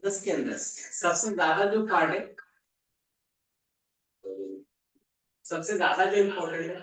10 के अंदर सबसे ज्यादा जो पार्ट है, सबसे ज्यादा जो इम्पोर्टेंट है,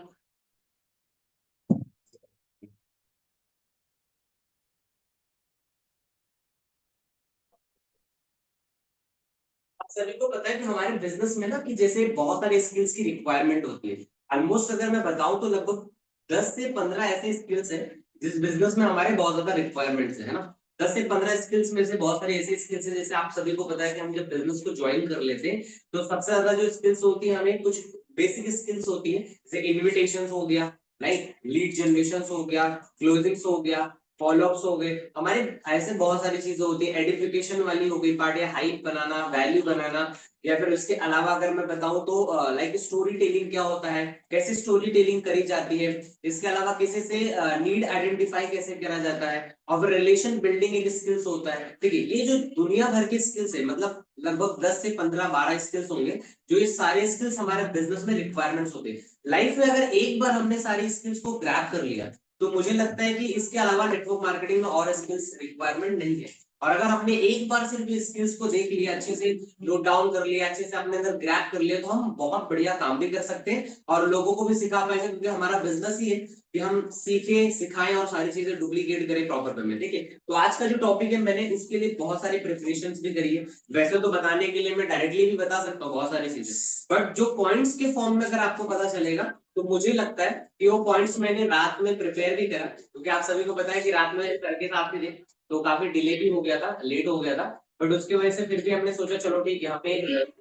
आप सभी को पता है कि हमारे बिजनेस में ना कि जैसे बहुत सारे स्किल्स की रिक्वायरमेंट होती है। ऑलमोस्ट अगर मैं बताऊं तो लगभग 10 से 15 ऐसे स्किल्स हैं जिस बिजनेस में हमारे बहुत ज्यादा रिक्वायरमेंट्स है ना। 10 से 15 स्किल्स में से बहुत सारे ऐसे स्किल्स हैं, जैसे आप सभी को पता है कि हम जब बिजनेस को ज्वाइन कर लेते हैं तो सबसे ज्यादा जो स्किल्स होती है हमें कुछ बेसिक स्किल्स होती है, जैसे इन्विटेशन हो गया, लाइक लीड जनरेशन हो गया, क्लोजिंग्स हो गया, फॉलोअप्स हो गए, हमारे ऐसे बहुत सारी चीजें होती है। एडिफिकेशन वाली हो गई पार्ट, या हाइप बनाना, वैल्यू बनाना, या फिर उसके अलावा अगर मैं बताऊं तो लाइक स्टोरी टेलिंग क्या होता है, कैसे स्टोरी टेलिंग करी जाती है, इसके अलावा किसी से नीड आइडेंटिफाई कैसे करा जाता है, और रिलेशन बिल्डिंग एक स्किल्स होता है। ठीक है, ये जो दुनिया भर के स्किल्स है, मतलब लगभग 10 से 15 12 स्किल्स होंगे, जो ये सारे स्किल्स हमारे बिजनेस में रिक्वायरमेंट्स होते हैं। लाइफ में अगर एक बार हमने सारी स्किल्स को ग्रैब कर लिया तो मुझे लगता है कि इसके अलावा नेटवर्क मार्केटिंग में और स्किल्स रिक्वायरमेंट नहीं है। और अगर हमने एक बार सिर्फ स्किल्स को देख लिया, अच्छे से नोट डाउन कर लिया, अच्छे से अपने अंदर ग्रैब कर लिया, तो हम बहुत बढ़िया काम भी कर सकते हैं और लोगों को भी सिखा पाएंगे, क्योंकि हमारा बिजनेस ही है कि हम सीखे सिखाएं और सारी चीजें डुप्लीकेट करें प्रॉपर वे में। ठीक है, तो आज का जो टॉपिक है मैंने इसके लिए बहुत सारी प्रिपरेशन भी करी है। वैसे तो बताने के लिए मैं डायरेक्टली भी बता सकता हूँ बहुत सारी चीजें, बट जो पॉइंट्स के फॉर्म में अगर आपको पता चलेगा तो मुझे लगता है कि वो पॉइंट्स मैंने रात में प्रिपेयर भी करा, क्योंकि आप सभी को पता है कि रात में करके साथ थे तो काफी डिले भी हो गया था, लेट हो गया था। बट उसकी वजह से फिर भी हमने सोचा चलो ठीक, यहाँ पे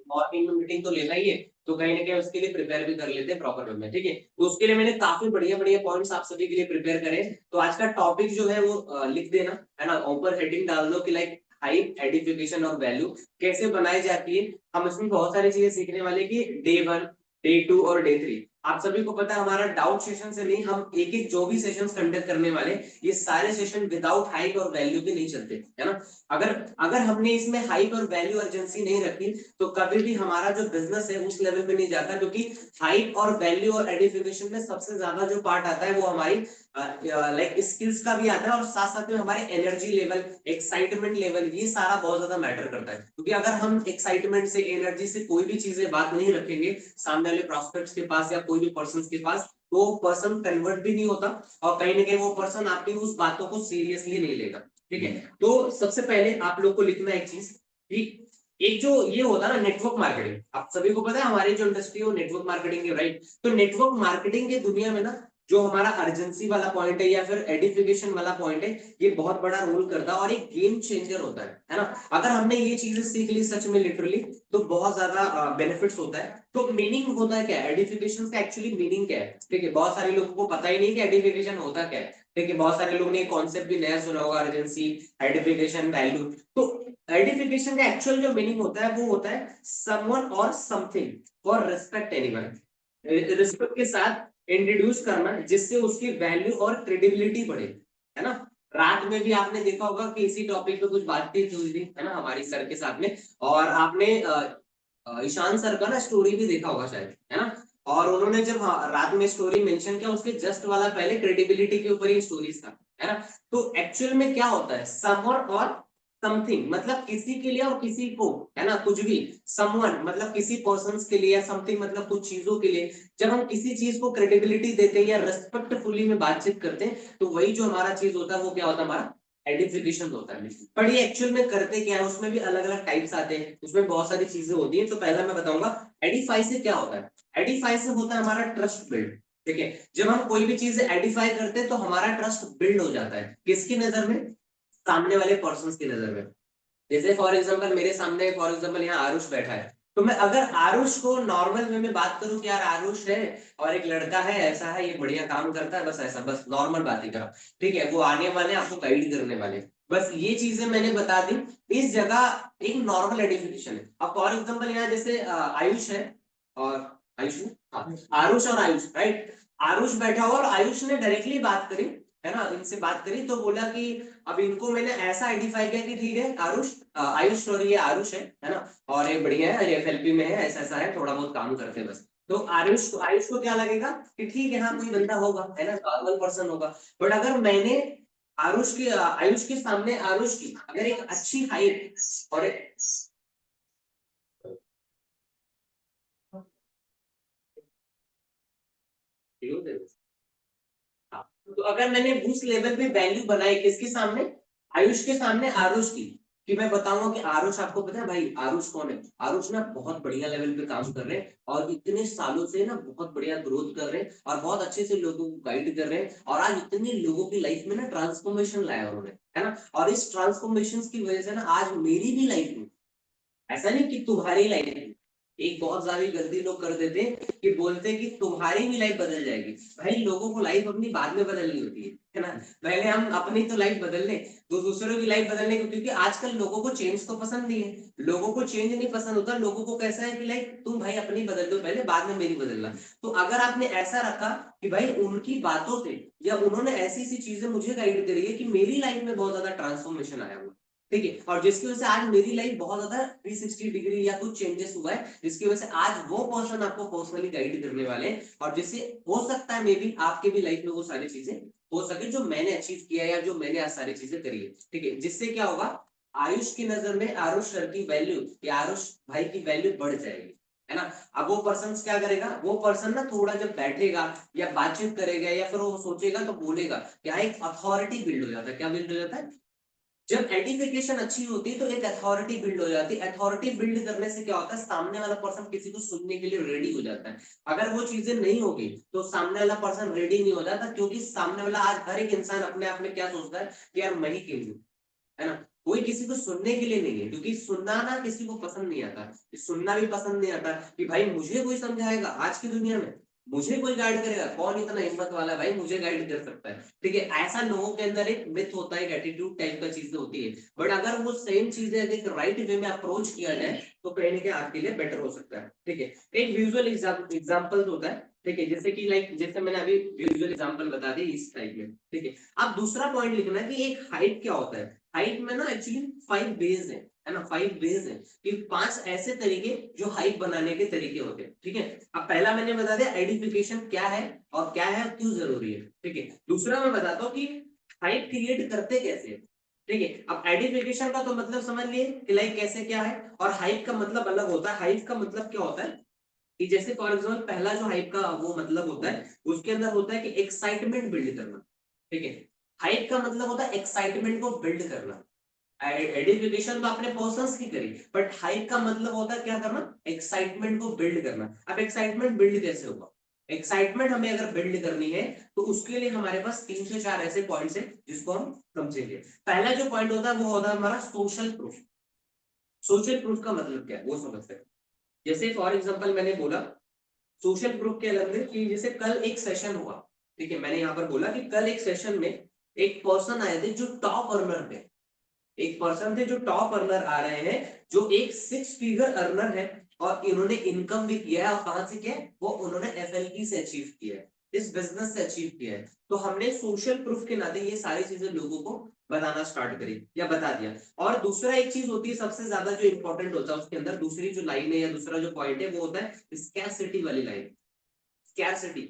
मॉर्निंग में मीटिंग तो लेना ही है, तो कहीं ना कहीं उसके लिए प्रिपेयर भी कर लेते हैं प्रॉपर वे में। ठीक है, तो उसके लिए मैंने काफी बढ़िया बढ़िया पॉइंट्स आप सभी के लिए प्रिपेयर करे। तो आज का टॉपिक जो है वो लिख देना है ना, ऊपर हेडिंग डाल दो कि लाइक हाइप, एडिफिकेशन और वैल्यू कैसे बनाई जाती है। हम इसमें बहुत सारी चीजें सीखने वाले कि डे 1, डे 2 और डे 3। आप सभी को पता है हमारा डाउट सेशन से नहीं, हम एक एक जो भी सेशंस कंडक्ट करने वाले, ये सारे सेशन विदाउट हाइप और वैल्यू के नहीं चलते, है ना। अगर अगर हमने इसमें हाइप और वैल्यू अर्जेंसी नहीं रखी तो कभी भी हमारा जो बिजनेस है उस लेवल पे नहीं जाता, क्योंकि हाइप और वैल्यू और एडिफिकेशन में सबसे ज्यादा जो पार्ट आता है वो हमारी लाइक स्किल्स का भी आता है, और साथ साथ में हमारे एनर्जी लेवल, एक्साइटमेंट लेवल, ये सारा बहुत ज्यादा मैटर करता है। क्योंकि अगर हम एक्साइटमेंट से, एनर्जी से कोई भी चीजें बात नहीं रखेंगे सामने वाले प्रोस्पेक्ट्स के पास या कोई भी पर्सन के पास, तो पर्सन कन्वर्ट भी नहीं होता, और कहीं ना कहीं वो पर्सन आपकी उस बातों को सीरियसली नहीं लेगा। ठीक है, तो सबसे पहले आप लोग को लिखना एक चीज कि एक जो ये होता है ना नेटवर्क मार्केटिंग, आप सभी को पता है हमारी जो इंडस्ट्री है वो नेटवर्क मार्केटिंग है, राइट। तो नेटवर्क मार्केटिंग की दुनिया में ना जो हमारा अर्जेंसी वाला पॉइंट है या फिर एडिफिकेशन वाला पॉइंट है, ये बहुत बड़ा रोल करता है और एक गेम चेंजर होता है ना। अगर हमने ये चीजें सीख ली सच में लिटरली, तो बहुत ज्यादा बेनिफिट्स होता है। तो मीनिंग होता है क्या, एडिफिकेशन का एक्चुअली मीनिंग क्या है। ठीक है, बहुत सारे लोगों को पता ही नहीं कि एडिफिकेशन होता क्या है। ठीक है, बहुत सारे लोग ने कॉन्सेप्ट भी नया सुना होगा, अर्जेंसी, एडिफिकेशन, वैल्यू। तो एडिफिकेशन का एक्चुअल जो मीनिंग होता है वो होता है समवन और something for respect anyone, respect के साथ इंट्रोड्यूस करना जिससे उसकी वैल्यू और क्रेडिबिलिटी बढ़े, है ना। रात में भी आपने देखा होगा कि इसी टॉपिक पे कुछ बातचीत हुई थी, है ना, हमारी सर के साथ में। और आपने ईशान सर का ना स्टोरी भी देखा होगा शायद, है ना। और उन्होंने जब रात में स्टोरी मेंशन किया, उसके जस्ट वाला पहले क्रेडिबिलिटी के ऊपर ही स्टोरीज था, है ना। तो एक्चुअल में क्या होता है, समवन और समथिंग मतलब किसी के लिए और किसी को, है ना, कुछ भी। समवन मतलब किसी पर्सन के लिए, या समथिंग मतलब कुछ चीजों के लिए। जब हम किसी चीज को क्रेडिबिलिटी देते हैं या रेस्पेक्टफुली में बातचीत करते हैं, तो वही जो हमारा चीज होता है वो क्या होता है, हमारा एडिफिकेशन होता है। पर ये एक्चुअल में करते क्या है, उसमें भी अलग अलग टाइप्स आते हैं, उसमें बहुत सारी चीजें होती हैं। तो पहला मैं बताऊंगा एडिफाई से क्या होता है। एडिफाई से होता है हमारा ट्रस्ट बिल्ड। ठीक है, जब हम कोई भी चीज एडिफाई करते हैं तो हमारा ट्रस्ट बिल्ड हो जाता है, किसकी नजर में, सामने वाले पर्सन की नजर में। जैसे फॉर एग्जाम्पल मेरे सामने, फॉर एग्जाम्पल यहाँ आरुष बैठा है, तो मैं अगर आरुष को नॉर्मल वे में बात करूं कि यार आरुष है और एक लड़का है, ऐसा है, ये बढ़िया काम करता है, बस ऐसा, बस नॉर्मल बात ही करा। ठीक है, वो आने वाले आपको गाइड करने वाले, बस ये चीजें मैंने बता दी। इस जगह एक नॉर्मल एडिफिकेशन है। अब फॉर एग्जाम्पल यहाँ जैसे आयुष है और आयुष ने, हाँ, आरुष और आयुष, राइट। आरुष बैठा हुआ और आयुष ने डायरेक्टली बात करी, है ना, इनसे बात करी, तो बोला कि अब इनको मैंने ऐसा आइडेंटिफाई किया कि ठीक है आरुष, आयुष सॉरी, ये आरुष है ना, और ये बढ़िया है, ये एफएलपी में है, ऐसा ऐसा है, थोड़ा बहुत काम करते हैं बस। तो आयुष को क्या लगेगा कि ठीक है, हाँ कोई बंदा होगा, है ना, नॉर्मल पर्सन होगा। बट अगर मैंने आयुष के सामने आरुष की अगर एक अच्छी हाइट और एक हाँ, तो अगर मैंने उस लेवल पे वैल्यू बनाई किसके सामने, आयुष के सामने आरुष की, कि मैं बताऊंगा कि आरुष, आपको पता है भाई आरुष कौन है, आरुष ना बहुत बढ़िया लेवल पे काम कर रहे हैं और इतने सालों से ना बहुत बढ़िया ग्रोथ कर रहे हैं और बहुत अच्छे से लोगों को गाइड कर रहे हैं और आज इतने लोगों की लाइफ में ना ट्रांसफॉर्मेशन लाया उन्होंने, है ना। और इस ट्रांसफॉर्मेशन की वजह से ना आज मेरी भी लाइफ में, ऐसा नहीं कि तुम्हारी लाइफ में, एक बहुत ज्यादा गलती लोग कर देते हैं कि बोलते हैं कि तुम्हारी भी लाइफ बदल जाएगी। भाई लोगों को लाइफ अपनी बाद में बदलनी होती है ना। पहले हम अपनी तो लाइफ बदल लें तो दूसरों की लाइफ बदलने को, क्योंकि आजकल लोगों को चेंज तो पसंद नहीं है, लोगों को चेंज नहीं पसंद होता, लोगों को कैसा है कि लाइक तुम भाई अपनी बदल दो पहले, बाद में मेरी बदलना। तो अगर आपने ऐसा रखा कि भाई उनकी बातों से या उन्होंने ऐसी सी चीजें मुझे गाइड करी है कि मेरी लाइफ में बहुत ज्यादा ट्रांसफॉर्मेशन आया हुआ, ठीक है, और जिसकी वजह से आज मेरी लाइफ बहुत ज्यादा 360 डिग्री या कुछ चेंजेस हुआ है, जिसकी वजह से आज वो पर्सन आपको पर्सनली गाइड करने वाले हैं और जिससे हो सकता है मे बी आपके भी लाइफ में वो सारी चीजें हो सके जो मैंने अचीव किया या जो मैंने आज सारी चीजें करी है, ठीक है। जिससे क्या होगा, आयुष की नजर में आरुष सर की वैल्यू या आरुष भाई की वैल्यू बढ़ जाएगी, है ना। अब वो पर्सन क्या करेगा, वो पर्सन ना थोड़ा जब बैठेगा या बातचीत करेगा या फिर वो सोचेगा तो बोलेगा, क्या एक अथॉरिटी बिल्ड हो जाता है, क्या बिल्ड हो जाता है, जब एडिफिकेशन अच्छी होती है तो एक अथॉरिटी बिल्ड हो जाती है। अथॉरिटी बिल्ड करने से क्या होता है, सामने वाला पर्सन किसी को सुनने के लिए रेडी हो जाता है। अगर वो चीजें नहीं होगी तो सामने वाला पर्सन रेडी नहीं हो जाता, क्योंकि सामने वाला आज हर एक इंसान अपने आप में क्या सोचता है कि यार मैं ही क्यों हूं, है ना। कोई किसी को सुनने के लिए नहीं है, क्योंकि सुनना ना किसी को पसंद नहीं आता, सुनना भी पसंद नहीं आता कि भाई मुझे कोई समझाएगा आज की दुनिया में, मुझे कोई गाइड करेगा, कौन इतना हिम्मत वाला है भाई मुझे गाइड कर सकता है, ठीक है। ऐसा लोगों के अंदर एक मिथ होता है, एक एटीट्यूड टाइप का चीजें होती है, बट अगर वो सेम चीजें अगर एक राइट वे में अप्रोच किया जाए तो कहीं ना कहीं आपके लिए बेटर हो सकता है, ठीक है। एक विजुअल एग्जाम्पल होता है, ठीक है, जैसे कि लाइक जैसे मैंने अभी विजुअल एग्जांपल बता दी इस टाइप में, ठीक है। अब दूसरा पॉइंट लिखना है कि एक हाइट क्या होता है, हाइट में ना एक्चुअली 5 बेस है ना, 5 बेस है कि 5 ऐसे तरीके जो हाइट बनाने के तरीके होते हैं, ठीक है। अब पहला मैंने बता दिया आइडेंटिफिकेशन क्या है और क्या है क्यों जरूरी है, ठीक है। दूसरा मैं बताता हूँ कि हाइट क्रिएट करते कैसे, ठीक है। अब आइडेंटिफिकेशन का तो मतलब समझ लिए कि लाइक कैसे क्या है, और हाइट का मतलब अलग होता है। हाइट का मतलब क्या होता है कि जैसे फॉर एग्जाम्पल पहला जो हाइप का वो मतलब होता है उसके अंदर होता है कि एक्साइटमेंट बिल्ड करना, ठीक है। हाइप का मतलब होता है एक्साइटमेंट को बिल्ड करना। आइडेंटिफिकेशन तो आपने पर्संस की करी, बट हाइप का मतलब होता है क्या करना, एक्साइटमेंट को बिल्ड करना। अब एक्साइटमेंट बिल्ड कैसे होगा, एक्साइटमेंट हमें अगर बिल्ड करनी है तो उसके लिए हमारे पास 3 से 4 ऐसे पॉइंट्स हैं जिसको हम समझेंगे। पहला जो पॉइंट होता है वो होता है हमारा सोशल प्रूफ। सोशल प्रूफ का मतलब क्या है वो समझते हैं। जैसे फॉर एग्जांपल मैंने बोला सोशल प्रूफ के अंदर कि जैसे कल एक सेशन हुआ, ठीक है, मैंने यहाँ पर बोला कि कल एक सेशन में एक पर्सन आए थे जो टॉप अर्नर थे, एक पर्सन थे जो टॉप अर्नर आ रहे हैं, जो एक 6 फिगर अर्नर है और इन्होंने इनकम भी किया है, और कहां से किया है वो उन्होंने एफएलपी से अचीव किया है, इस बिजनेस से अचीव किया है। तो हमने सोशल प्रूफ के नाते ये सारी चीजें लोगों को बताना स्टार्ट करी या बता दिया। और दूसरा एक चीज होती है सबसे ज्यादा जो इंपॉर्टेंट होता है उसके अंदर, दूसरी जो लाइन है या दूसरा जो पॉइंट है वो होता है स्कैरसिटी वाली लाइन, स्कैरसिटी,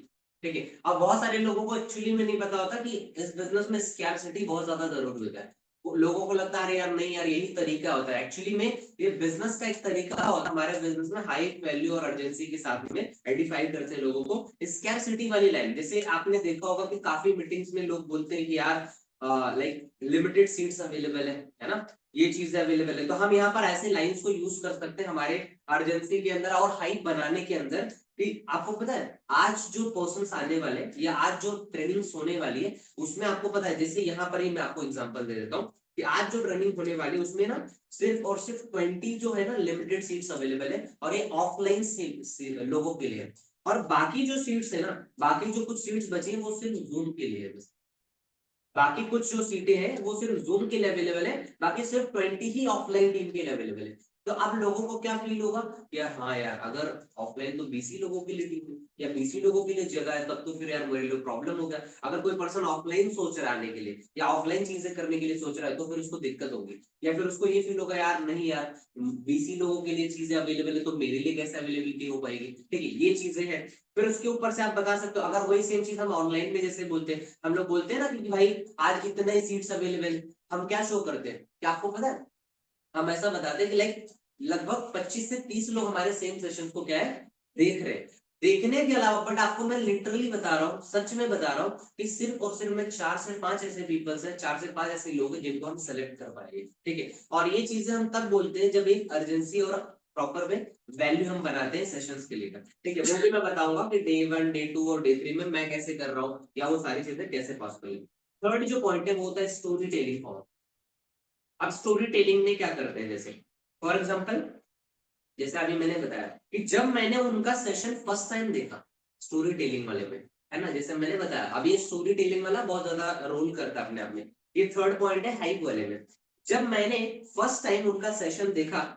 ठीक है। अब बहुत सारे लोगों को एक्चुअली में नहीं पता होता कि इस बिजनेस में स्कैरसिटी बहुत ज्यादा जरूरी होता है। लोगों को लगता है अरे यार नहीं यार यही तरीका होता है, एक्चुअली में ये बिजनेस का एक तरीका होता है। हमारे बिजनेस में हाई वैल्यू और अर्जेंसी के साथ में आइडेंटिफाई करते हैं लोगों को स्कैरसिटी वाली लाइन। जैसे आपने देखा होगा कि काफी मीटिंग्स में लोग बोलते हैं कि यार लाइक लिमिटेड सीट्स अवेलेबल है ना, ये चीजें अवेलेबल है। तो हम यहाँ पर ऐसे लाइंस को यूज कर सकते हैं हमारे अर्जेंसी के अंदर और हाइप बनाने के अंदर कि आपको पता है आज जो पर्सन आने वाले या आज जो ट्रेनिंग्स होने वाली है उसमें आपको पता है, जैसे यहाँ पर ही मैं आपको एग्जांपल दे देता हूँ कि आज जो ट्रेनिंग होने वाली है उसमें ना सिर्फ और सिर्फ 20 जो है ना लिमिटेड सीट्स अवेलेबल है और ये ऑफलाइन लोगों के लिए है। और बाकी जो सीट्स है ना, बाकी जो कुछ सीट्स बची है वो सिर्फ जूम के लिए है बस। बाकी कुछ जो सीटें हैं वो सिर्फ जूम के लिए अवेलेबल है, बाकी सिर्फ 20 ही ऑफलाइन टीम के लिए अवेलेबल है। तो अब लोगों को क्या फील होगा यार, हाँ यार, अगर ऑफलाइन तो बीसी लोगों के लिए ठीक है या बीसी लोगों के लिए जगह है, तब तो फिर यार मेरे लिए प्रॉब्लम हो गया। अगर कोई पर्सन ऑफलाइन सोच रहा है आने के लिए या ऑफलाइन चीजें करने के लिए सोच रहा है, तो फिर उसको दिक्कत होगी, या फिर उसको ये फील होगा यार नहीं यार, बीसी लोगों के लिए चीजें अवेलेबल है तो मेरे लिए कैसे अवेलेबिलिटी हो पाएगी। ठीक है, ये चीजें हैं। फिर उसके ऊपर से आप बता सकते हो, अगर वही सेम चीज हम ऑनलाइन में जैसे बोलते हैं, हम लोग बोलते हैं ना कि भाई आज इतने ही सीट्स अवेलेबल, हम क्या शो करते हैं, क्या आपको पता है? हम ऐसा बताते हैं कि लाइक लगभग 25 से 30 लोग हमारे सेम सेशन को क्या है, देख रहे हैं। देखने के अलावा बट आपको मैं लिटरली बता रहा हूँ, सच में बता रहा हूँ कि सिर्फ और सिर्फ मैं 4 से 5 ऐसे पीपल्स हैं, 4 से 5 ऐसे लोग हैं जिनको हम सेलेक्ट कर पाएंगे। ठीक है, और ये चीजें हम तब बोलते हैं जब एक अर्जेंसी और प्रॉपर में वैल्यू हम बनाते हैं सेशंस के लिए। ठीक है, वो भी मैं बताऊंगा कि डे 1 डे 2 और डे 3 में मैं कैसे कर रहा हूँ या वो सारी चीजें कैसे पॉसिबल है। थर्ड जो पॉइंट है वो होता है स्टोरी टेलिंग फॉर्म। अब स्टोरी टेलिंग में क्या करते हैं, जैसे फॉर एग्जाम्पल, जैसे अभी मैंने बताया कि जब मैंने उनका सेशन फर्स्ट टाइम देखा स्टोरी टेलिंग वाले में, है ना, जैसे मैंने बताया अभी ये स्टोरी टेलिंग वाला बहुत ज्यादा रोल करता है अपने आप में। ये थर्ड पॉइंट है हाइप वाले में। जब मैंने फर्स्ट टाइम उनका सेशन देखा,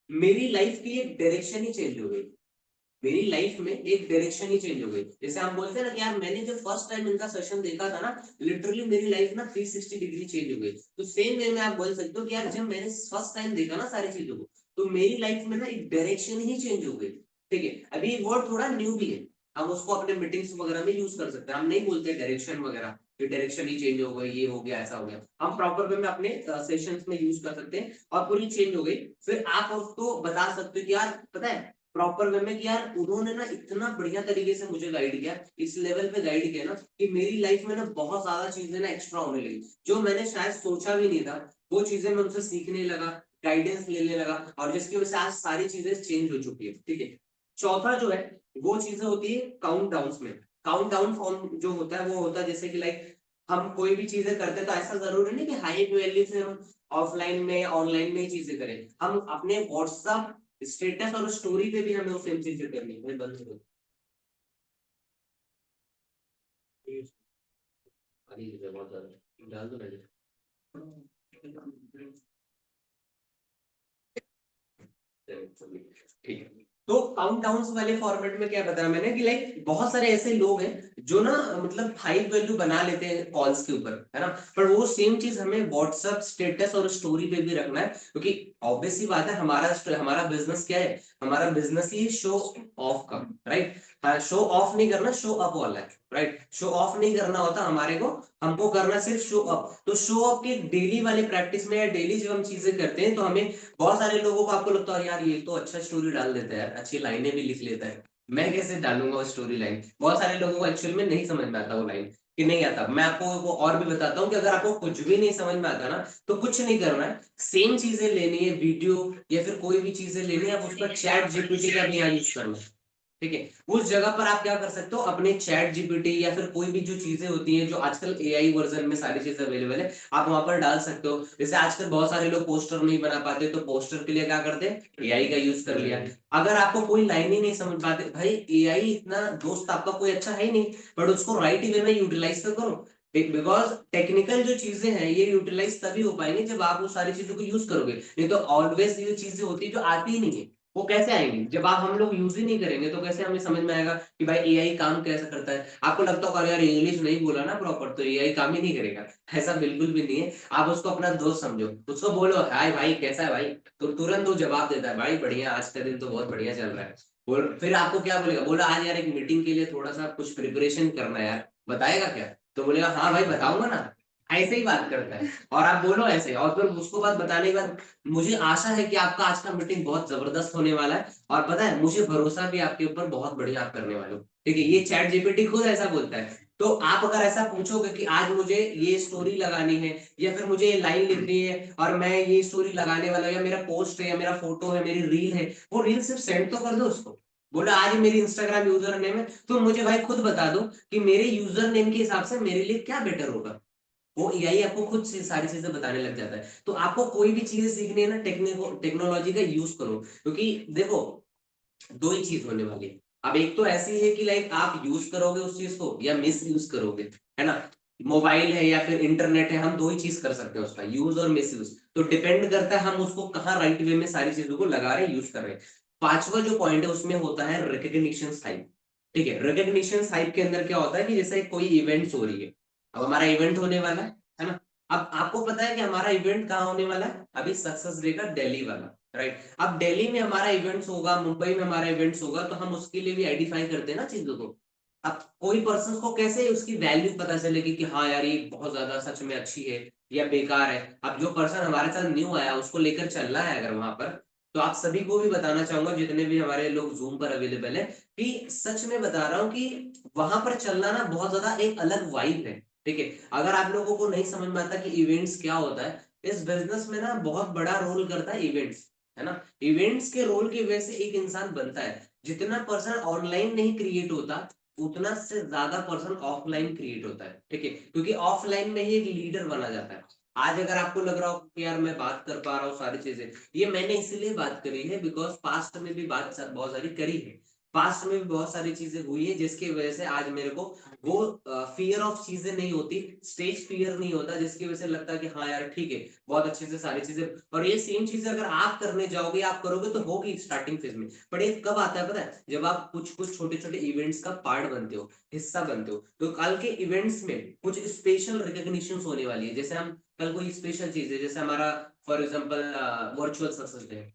मेरी लाइफ की एक डायरेक्शन ही चेंज हो गई। मेरी लाइफ में एक डायरेक्शन ही चेंज हो गई। जैसे हम बोलते हैं ना कि यार मैंने जब फर्स्ट टाइम इनका सेशन देखा था ना, लिटरली मेरी लाइफ ना 360 डिग्री चेंज हो गई। तो सेम वे में आप बोल सकते हो कि यार जब मैंने फर्स्ट टाइम देखा ना सारी चीजों को, तो मेरी लाइफ में ना एक डायरेक्शन ही चेंज हो गई। ठीक है, अभी ये वर्ड थोड़ा न्यू भी है, हम उसको अपने मीटिंग्स वगैरह में यूज कर सकते हैं। हम नहीं बोलते डायरेक्शन वगैरह कि डायरेक्शन ही चेंज हो गई, ये हो गया, ऐसा हो गया। हम प्रॉपर वे में अपने सेशंस में यूज कर सकते हैं और पूरी चेंज हो गई। फिर आप उसको बता सकते हो कि यार पता है प्रॉपर वे में कि यार उन्होंने ना इतना बढ़िया तरीके से मुझे गाइड किया, इस लेवल पे गाइड किया ना कि मेरी लाइफ में ना बहुत ज्यादा चीजें ना एक्स्ट्रा होने लगी, जो मैंने शायद सोचा भी नहीं था। वो चीजें मैं उनसे सीखने लगा, गाइडेंस लेने लगा, और जिसकी वजह से आज सारी चीजें चेंज हो चुकी है। ठीक है, चौथा जो है वो चीजें होती है काउंट डाउन में। काउंट डाउन फॉर्म जो होता है वो होता है जैसे कि लाइक हम कोई भी चीजें करते हैं तो ऐसा जरूरी नहीं कि हाई वैल्यू से हम ऑफलाइन में ऑनलाइन में ही चीजें करें। हम अपने व्हाट्सएप स्टेटस और स्टोरी पे भी हमें वो सेम चीजें करनी है। बंद करो, अभी बहुत ज्यादा डाल दो ना। ठीक है, तो काउंट डाउन वाले फॉर्मेट में क्या बताया मैंने कि लाइक बहुत सारे ऐसे लोग हैं जो ना मतलब हाई वैल्यू बना लेते हैं कॉल्स के ऊपर, है ना, पर वो सेम चीज हमें व्हाट्सएप स्टेटस और स्टोरी पे भी रखना है, क्योंकि ऑब्वियस सी बात है हमारा बिजनेस क्या है, हमारा बिजनेस ही शो ऑफ का, राइट। हाँ, शो ऑफ नहीं करना, शो अप वाला है, राइट। शो ऑफ नहीं करना होता हमारे को, हमको करना सिर्फ शो अप। तो शो अप की डेली वाले प्रैक्टिस में या डेली जब हम चीजें करते हैं तो हमें बहुत सारे लोगों को आपको लगता है यार ये तो अच्छा स्टोरी डाल देता है यार, अच्छी लाइनें भी लिख लेता है, मैं कैसे डालूंगा वो स्टोरी लाइन। बहुत सारे लोगों को एक्चुअल में नहीं समझ में आता वो लाइन, कि नहीं आता। मैं आपको वो और भी बताता हूँ कि अगर आपको कुछ भी नहीं समझ में आता ना, तो कुछ नहीं करना है, सेम चीजें लेनी है, वीडियो या फिर कोई भी चीजें लेनी है, आप उसका चैट जीपीटी का भी यहाँ यूज करना है। ठीक है, उस जगह पर आप क्या कर सकते हो, अपने चैट जीपीटी या फिर कोई भी जो चीजें होती हैं जो आजकल एआई वर्जन में सारी चीजें अवेलेबल है, आप वहां पर डाल सकते हो। जैसे आजकल बहुत सारे लोग पोस्टर नहीं बना पाते, तो पोस्टर के लिए क्या करते हैं, एआई का यूज कर लिया। अगर आपको कोई लाइन ही नहीं समझ पाते, भाई एआई इतना दोस्त आपका कोई अच्छा है ही नहीं, बट उसको राइट वे में यूटिलाइज तो करो। बिकॉज टेक्निकल जो चीजें हैं ये यूटिलाइज तभी हो पाएंगे जब आप वो सारी चीजों को यूज करोगे, नहीं तो ऑलवेज ये चीजें होती है जो आती ही नहीं है, वो कैसे आएंगी जब आप हम लोग यूज ही नहीं करेंगे, तो कैसे हमें समझ में आएगा कि भाई एआई काम कैसे करता है। आपको लगता होगा यार इंग्लिश नहीं बोला ना प्रॉपर तो एआई काम ही नहीं करेगा, ऐसा बिल्कुल भी नहीं है। आप उसको अपना दोस्त समझो, उसको बोलो हाय भाई कैसा है भाई, तो तुरंत वो जवाब देता है भाई बढ़िया, आज का दिन तो बहुत बढ़िया चल रहा है। बोल फिर आपको क्या बोलेगा, बोला आज यार एक मीटिंग के लिए थोड़ा सा कुछ प्रिपरेशन करना है यार, बताएगा क्या, तो बोलेगा हाँ भाई बताऊंगा ना, ऐसे ही बात करता है। और आप बोलो ऐसे, और फिर उसको बात बताने के बाद मुझे आशा है कि आपका आज का मीटिंग बहुत जबरदस्त होने वाला है, और पता है मुझे भरोसा भी आपके ऊपर बहुत बढ़िया आप करने वाले हो। ठीक है, ये चैट जीपीटी खुद ऐसा बोलता है। तो आप अगर ऐसा पूछोगे कि आज मुझे ये स्टोरी लगानी है या फिर मुझे ये लाइन लिखनी है और मैं ये स्टोरी लगाने वाला हूं, या मेरा पोस्ट है या मेरा फोटो है, मेरी रील है, वो रील सिर्फ सेंड तो कर दो उसको। बोला आज मेरी इंस्टाग्राम यूजर नेम है, तो मुझे भाई खुद बता दो कि मेरे यूजर नेम के हिसाब से मेरे लिए क्या बेटर होगा। वो एआई आपको खुद से सारी चीजें बताने लग जाता है। तो आपको कोई भी चीजें सीखनी है ना, टेक्नोलॉजी का यूज करो, क्योंकि देखो दो ही चीज होने वाली है। अब एक तो ऐसी है कि लाइक आप यूज करोगे उस चीज को या मिस यूज करोगे, है ना। मोबाइल है या फिर इंटरनेट है, हम दो ही चीज कर सकते हैं उसका, यूज और मिस यूज। तो डिपेंड करता है हम उसको कहाँ राइट वे में सारी चीजों को लगा रहे यूज कर रहे हैं। पांचवा जो पॉइंट है उसमें होता है रिकग्निशन हाइप। ठीक है, रिकग्निशन हाइप के अंदर क्या होता है कि जैसे कोई इवेंट्स हो रही है, अब हमारा इवेंट होने वाला है ना। अब आपको पता है कि हमारा इवेंट कहाँ होने वाला है, अभी सक्सेस डे का दिल्ली वाला, राइट। अब दिल्ली में हमारा इवेंट्स होगा, मुंबई में हमारा इवेंट्स होगा, तो हम उसके लिए भी आइडेंटिफाई करते हैं ना चीजों को। अब कोई पर्सन को कैसे उसकी वैल्यू पता चलेगी कि हाँ यार ये बहुत ज्यादा सच में अच्छी है या बेकार है। अब जो पर्सन हमारे साथ न्यू आया उसको लेकर चलना है अगर वहां पर, तो आप सभी को भी बताना चाहूंगा जितने भी हमारे लोग जूम पर अवेलेबल है, कि सच में बता रहा हूँ कि वहां पर चलना ना बहुत ज्यादा एक अलग वाइब है। ठीक है, अगर आप लोगों को नहीं समझ में आता कि इवेंट्स क्या होता है, इस बिजनेस में ना बहुत बड़ा रोल करता है इवेंट्स, है ना। इवेंट्स के रोल की वजह से एक इंसान बनता है। जितना पर्सन ऑनलाइन नहीं क्रिएट होता, उतना से ज्यादा पर्सन ऑफलाइन क्रिएट होता है। ठीक है, क्योंकि ऑफलाइन में ही एक लीडर बना जाता है। आज अगर आपको लग रहा हो कि यार मैं बात कर पा रहा हूँ सारी चीजें, ये मैंने इसीलिए बात करी है बिकॉज पास्ट में भी बात बहुत सारी करी है, पास्ट में भी बहुत सारी चीजें हुई है जिसकी वजह से आज मेरे को वो फियर ऑफ चीजें नहीं होती, स्टेज फियर नहीं होता, जिसकी वजह से लगता है कि हाँ यार ठीक है, बहुत अच्छे से सारी चीजें। और ये सेम चीजें अगर आप करने जाओगे, आप करोगे तो होगी स्टार्टिंग फेज में, पर ये कब आता है पता है, जब आप कुछ कुछ छोटे छोटे इवेंट्स का पार्ट बनते हो, हिस्सा बनते हो। तो कल के इवेंट्स में कुछ स्पेशल रिकॉग्निशन होने वाली है, जैसे हम कल कोई स्पेशल चीज है, जैसे हमारा for example virtual success day,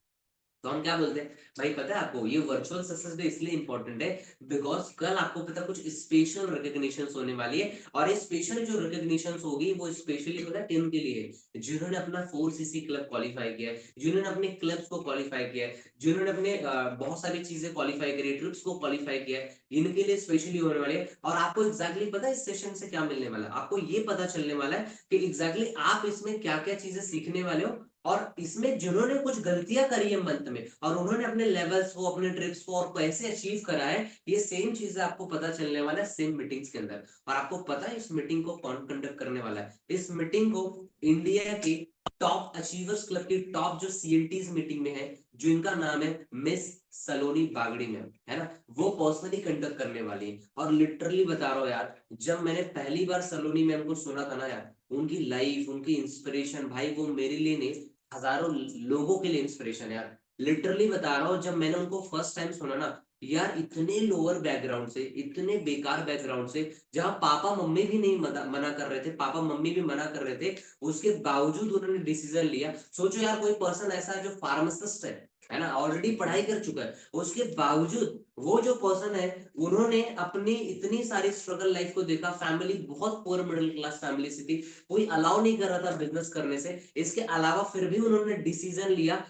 तो हम क्या बोलते हैं भाई, पता है आपको ये वर्चुअल सक्सेस डे इसलिए इंपॉर्टेंट है बिकॉज कल आपको पता कुछ स्पेशल रिकॉग्निशन होने वाली है। और ये स्पेशल जो रिकॉग्निशन होगी वो स्पेशली पता है किन के लिए, जिन्होंने अपना 4cc क्लब क्वालिफाई किया है, जिन्होंने अपने क्लब्स को क्वालिफाई किया है, जिन्होंने अपने बहुत सारी चीजें क्वालिफाई करी, ट्रिप्स को क्वालिफाई किया है, इनके लिए स्पेशली होने वाले हैं। और आपको एग्जैक्टली पता है इस सेशन से क्या मिलने वाला है, आपको ये पता चलने वाला है कि एग्जैक्टली आप इसमें क्या क्या चीजें सीखने वाले हो। और इसमें जिन्होंने कुछ गलतियां करी है मंथ में और उन्होंने अपने लेवल्स को, अपने ट्रिप्स को और कैसे अचीव करा है, ये सेम चीजें आपको पता चलने वाला है सेम मीटिंग्स के अंदर। और आपको पता है इस मीटिंग को कौन कंडक्ट करने वाला है, इस मीटिंग को इंडिया की टॉप अचीवर्स क्लब की टॉप जो सीएलटीज मीटिंग में है, जिनका नाम है मिस सलोनी बागड़ी मैम, है ना, वो पर्सनली कंडक्ट करने वाली है। और लिटरली बता रहा हूँ यार, जब मैंने पहली बार सलोनी मैम को सुना था ना यार, उनकी लाइफ, उनकी इंस्पिरेशन, भाई वो मेरे लिए नहीं, हजारों लोगों के लिए इंस्पिरेशन है यार। लिटरली बता रहा हूँ, जब मैंने उनको फर्स्ट टाइम सुना ना यार, इतने लोअर बैकग्राउंड से, इतने बेकार बैकग्राउंड से, जहां पापा मम्मी भी नहीं मना कर रहे थे, पापा मम्मी भी मना कर रहे थे, उसके बावजूद उन्होंने डिसीजन लिया। सोचो यार, कोई पर्सन ऐसा है जो फार्मासिस्ट है ना, ऑलरेडी पढ़ाई कर चुका है, उसके बावजूद वो जो पर्सन है, उन्होंने अपनी इतनी सारी स्ट्रगल लाइफ को देखा, फैमिली बहुत पुअर मिडिल क्लास फैमिली से थी, कोई अलाउ नहीं कर रहा था बिजनेस करने से, इसके अलावा फिर भी उन्होंने डिसीजन लिया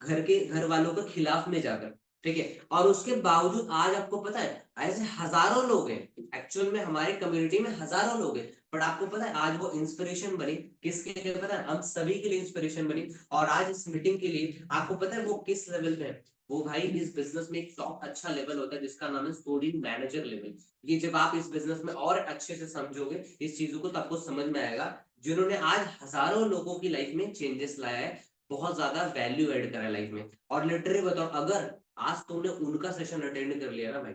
घर वालों के खिलाफ में जाकर। ठीक है, और उसके बावजूद आज आपको पता है ऐसे हजारों लोग हैं, एक्चुअल में हमारी कम्युनिटी में हजारों लोग हैं, बट आपको पता है आज वो इंस्पिरेशन बनी किसके लिए, पता है हम सभी के लिए इंस्पिरेशन बनी। और आज इस मीटिंग के लिए आपको पता है वो किस लेवल पे है, वो भाई इस बिजनेस में एक टॉप अच्छा लेवल होता है जिसका नाम है स्टोरी मैनेजर लेवल। ये जब आप इस बिजनेस में और अच्छे से समझोगे इस चीजों को, तो आपको समझ में आएगा, जिन्होंने आज हजारों लोगों की लाइफ में चेंजेस लाया है, बहुत ज्यादा वैल्यू ऐड करा है लाइफ में। और लिटरली बताओ, अगर आज तुमने उनका सेशन अटेंड कर लिया ना भाई,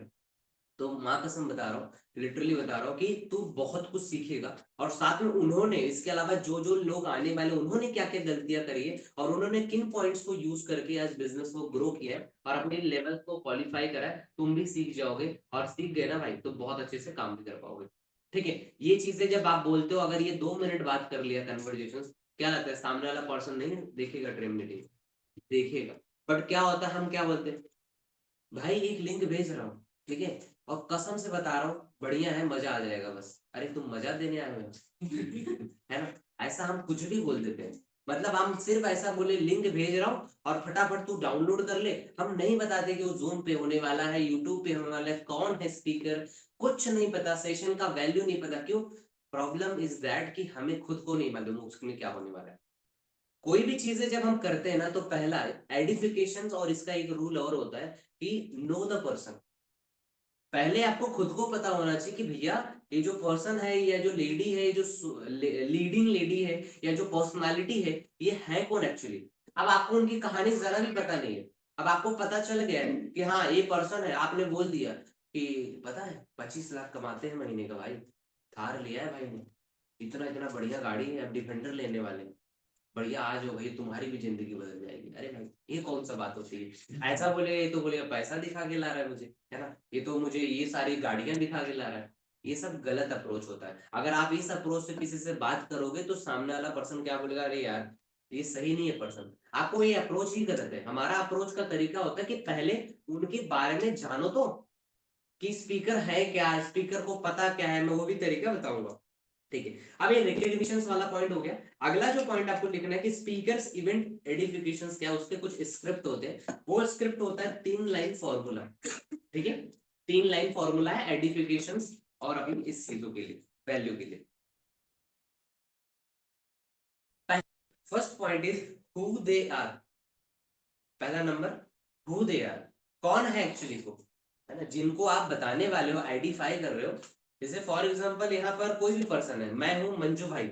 तो माँ कसम बता रहा हूँ, लिटरली बता रहा हूँ कि तू बहुत कुछ सीखेगा। और साथ में उन्होंने इसके अलावा जो जो लोग आने वाले, उन्होंने क्या क्या गलतियां करी है और उन्होंने किन पॉइंट्स को यूज करके आज बिजनेस को ग्रो किया है और अपने लेवल को क्वालिफाई करा है, तुम भी सीख जाओगे। और सीख गए ना भाई तो बहुत अच्छे से काम भी कर पाओगे। ठीक है, ये चीजें जब आप बोलते हो, अगर ये 2 मिनट बात कर लिया कन्वर्जेशन, क्या लगता है सामने वाला पर्सन नहीं देखेगा ड्रीम मीटिंग, देखेगा। बट क्या होता है, हम क्या बोलते हैं, भाई एक लिंक भेज रहा हूँ, ठीक है, और कसम से बता रहा हूँ बढ़िया है, मजा आ जाएगा, बस अरे तुम मजा देने आए हो है ना, ऐसा हम कुछ भी बोल देते हैं। मतलब हम सिर्फ ऐसा बोले लिंक भेज रहा हूँ और फटाफट तू डाउनलोड कर ले, हम नहीं बताते कि वो जूम पे होने वाला है, यूट्यूब पे होने वाला है, कौन है स्पीकर, कुछ नहीं पता, सेशन का वैल्यू नहीं पता। क्यों? प्रॉब्लम इज दैट कि हमें खुद को नहीं मालूम उसमें क्या होने वाला है। कोई भी चीजें जब हम करते हैं ना, तो पहला एडिफिकेशन, और इसका एक रूल और होता है कि नो द पर्सन। पहले आपको खुद को पता होना चाहिए कि भैया ये जो पर्सन है या जो लेडी है, जो लीडिंग लेडी है या जो पर्सनालिटी है, ये है कौन एक्चुअली। अब आपको उनकी कहानी जरा भी पता नहीं है, अब आपको पता चल गया है कि हाँ ये पर्सन है, आपने बोल दिया कि पता है 25 लाख कमाते हैं महीने का भाई, थार लिया है भाई ने, इतना इतना बढ़िया गाड़ी है, अब डिफेंडर लेने वाले हैं। बढ़िया आ जाओ भाई, तुम्हारी भी जिंदगी बदल जाएगी। अरे भाई ये कौन सा बात होती है? ऐसा बोले तो बोले पैसा दिखा के ला रहा है मुझे, है ना, ये तो मुझे ये सारी गाड़ियां दिखा के ला रहा है। ये सब गलत अप्रोच होता है। अगर आप इस अप्रोच से किसी से बात करोगे तो सामने वाला पर्सन क्या बोलेगा, अरे यार ये सही नहीं है पर्सन, आपको ये अप्रोच ही गलत है। हमारा अप्रोच का तरीका होता है कि पहले उनके बारे में जानो तो, कि स्पीकर है क्या, स्पीकर को पता क्या है, मैं वो भी तरीका बताऊंगा। ठीक है, अब ये रिकग्निशन वाला पॉइंट हो गया। अगला जो पॉइंट आपको लिखना है कि स्पीकर्स इवेंट एडिफिकेशंस क्या, उसके कुछ स्क्रिप्ट होते हैं। वो स्क्रिप्ट होता है 3 लाइन फॉर्मूला। ठीक है, 3 लाइन फॉर्मूला है एडिफिकेशंस और अपनी इस चीजों के लिए, वैल्यू के लिए। First point is who they are. पहला नंबर, हु दे आर, कौन है एक्चुअली को, है ना, जिनको आप बताने वाले हो, आइडेंटिफाई कर रहे हो। जैसे फॉर एग्जांपल यहाँ पर कोई भी पर्सन है, मैं हूं मंजू भाई।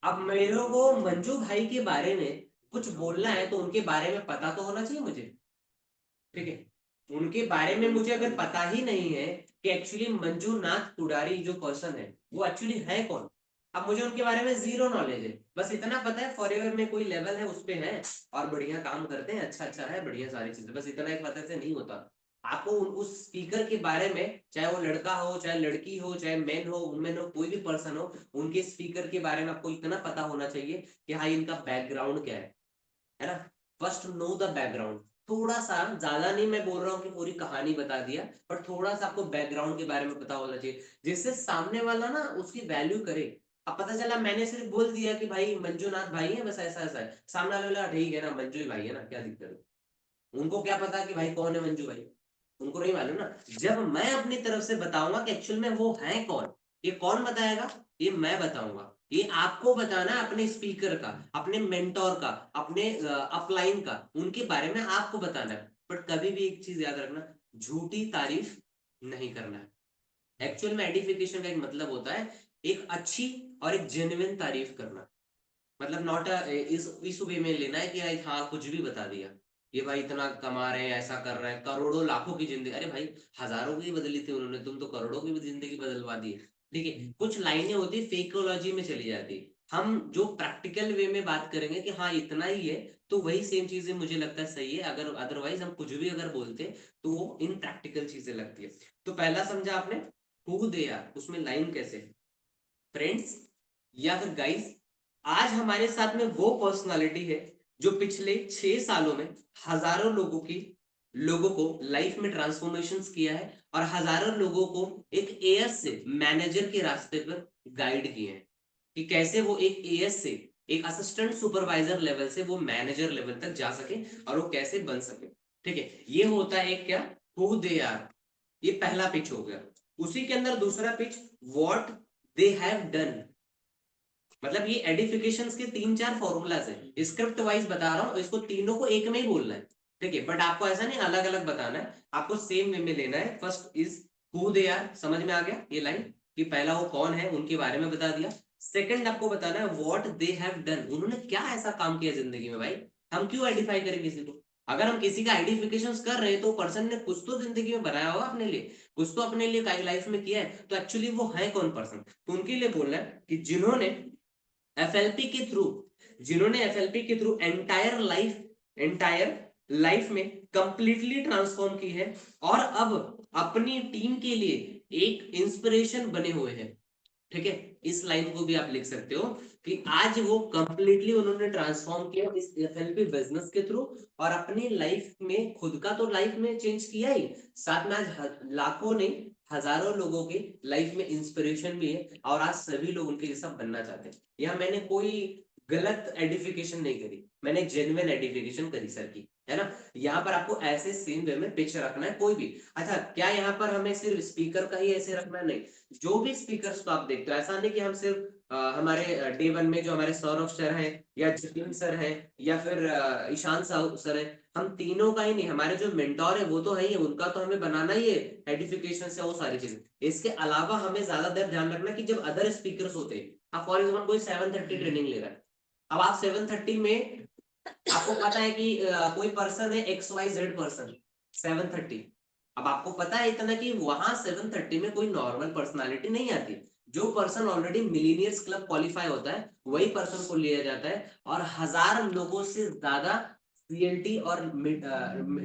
अब मेरे को मंजू भाई के बारे में कुछ बोलना है तो उनके बारे में पता तो होना चाहिए मुझे। ठीक है, उनके बारे में मुझे अगर पता ही नहीं है कि एक्चुअली मंजूनाथ पुडारी जो पर्सन है वो एक्चुअली है कौन, अब मुझे उनके बारे में जीरो नॉलेज है, बस इतना पता है फॉरएवर में कोई लेवल है उस पे है और बढ़िया काम करते हैं, अच्छा अच्छा है, बढ़िया सारी चीजें, बस इतना एक पता से नहीं होता। आपको उस स्पीकर के बारे में, चाहे वो लड़का हो, चाहे लड़की हो, चाहे मैन हो, वुमेन हो, कोई भी पर्सन हो, उनके स्पीकर के बारे में आपको इतना पता होना चाहिए कि हाँ इनका बैकग्राउंड क्या है ना। फर्स्ट नो द बैकग्राउंड, थोड़ा सा, ज्यादा नहीं मैं बोल रहा हूँ कि पूरी कहानी बता दिया, पर थोड़ा सा आपको बैकग्राउंड के बारे में पता होना चाहिए, जिससे सामने वाला ना उसकी वैल्यू करे। अब पता चला मैंने सिर्फ बोल दिया कि भाई मंजूनाथ भाई है, बस ऐसा ऐसा है, सामने वाला बोला ठीक है ना, मंजू ही भाई है ना, क्या दिक्कत है। उनको क्या पता कि भाई कौन है मंजू भाई, उनको नहीं मालूम ना। जब मैं अपनी तरफ से बताऊंगा कि एक्चुअल में वो है कौन, ये कौन बताएगा, ये मैं बताऊंगा। ये आपको बताना है अपने स्पीकर का, अपने मेंटोर का, अपने अपलाइन का, उनके बारे में आपको बताना है। बट कभी भी एक चीज याद रखना, झूठी तारीफ नहीं करना है। एक्चुअल में एडिफिकेशन का एक मतलब होता है एक अच्छी और एक जेन्युइन तारीफ करना। मतलब नॉट इस वे में लेना है कि हाँ कुछ भी बता दिया, ये भाई इतना कमा रहे हैं, ऐसा कर रहे हैं, करोड़ों लाखों की जिंदगी, अरे भाई हजारों की बदली थी उन्होंने, तुम तो करोड़ों की भी जिंदगी बदलवा दी। ठीक है, कुछ लाइनें होती फेकोलॉजी में चली जाती। हम जो प्रैक्टिकल वे में बात करेंगे कि हाँ इतना ही है, तो वही सेम चीजें मुझे लगता है सही है, अगर अदरवाइज हम कुछ भी अगर बोलते तो वो इन प्रैक्टिकल चीजें लगती है। तो पहला समझा आपने, हु दे आर, उसमें लाइन कैसे, फ्रेंड्स या फिर गाइस, आज हमारे साथ में वो पर्सनालिटी है जो पिछले 6 सालों में हजारों लोगों को लाइफ में ट्रांसफॉर्मेशन किया है और हजारों लोगों को एक एएस से मैनेजर के रास्ते पर गाइड किए हैं, कि कैसे वो एक एएस से, एक असिस्टेंट सुपरवाइजर लेवल से वो मैनेजर लेवल तक जा सके और वो कैसे बन सके। ठीक है, ये होता है क्या, हु दे आर, ये पहला पिच हो गया। उसी के अंदर दूसरा pitch, what they have done. मतलब ये एडिफिकेशंस के 3-4 फॉर्मूलाज है, स्क्रिप्ट वाइज बता रहा हूँ, इसको तीनों को एक में ही बोलना है। ठीक है, बट आपको ऐसा नहीं अलग अलग बताना है, आपको सेम वे में लेना है। First is who they are, समझ में आ गया ये लाइन, कि पहला वो कौन है उनके बारे में बता दिया। सेकंड आपको बताना है व्हाट दे हैव डन, उन्होंने क्या ऐसा काम किया जिंदगी में। भाई हम क्यों आइडेंटिफाई करें किसी को, अगर हम किसी का आइडेंटिफिकेशन कर रहे हैं तो पर्सन ने कुछ तो जिंदगी में बनाया होगा अपने लिए, कुछ तो अपने लिए लाइफ में किया है, तो एक्चुअली वो है कौन पर्सन। तो उनके लिए बोलना है कि एफएलपी के थ्रू जिन्होंने एफएलपी के थ्रू एंटायर लाइफ में कंप्लीटली ट्रांसफॉर्म की है और अब अपनी टीम के लिए एक इंस्पिरेशन बने हुए हैं। ठीक है, इस लाइन को भी आप लिख सकते हो कि आज वो कंप्लीटली उन्होंने ट्रांसफॉर्म किया इस एफएलपी बिजनेस के थ्रू और अपनी लाइफ में खुद का तो लाइफ में चेंज किया ही, साथ में आज लाखों ने, हजारों लोगों के लाइफ में इंस्पिरेशन भी है और आज सभी लोग उनके जैसा बनना चाहते हैं। यहाँ मैंने कोई गलत एडिफिकेशन नहीं करी, मैंने जेन्युइन एडिफिकेशन करी सर की, है ना। यहाँ पर आपको ऐसे सेम वे में पिच रखना है कोई भी। अच्छा, क्या यहाँ पर हमें सिर्फ स्पीकर का ही ऐसे रखना है, नहीं, जो भी स्पीकर्स को आप देखते हो, ऐसा नहीं कि हम सिर्फ हमारे डे वन में जो हमारे सौरभ सर हैं या जितिन सर हैं या फिर ईशान सर है, हम तीनों का ही नहीं, हमारे जो मेंटोर है वो तो है ही, उनका तो हमें बनाना ही है एडिफिकेशन से, वो सारी चीजें। इसके अलावा हमें ज्यादा देर ध्यान रखना कि जब अदर स्पीकर्स होते हैं, अब फॉर एग्जाम्पल कोई 7:30 ट्रेनिंग ले रहा है, अब आप 7:30 में आपको पता है कि कोई पर्सन है XYZ पर्सन 7:30, अब आपको पता है इतना कि वहां 7:30 में कोई नॉर्मल पर्सनालिटी नहीं आती, जो person already millionaires club qualify होता है वही पर्सन को लिया जाता है, और 1000 लोगों से ज्यादा सीएलटी और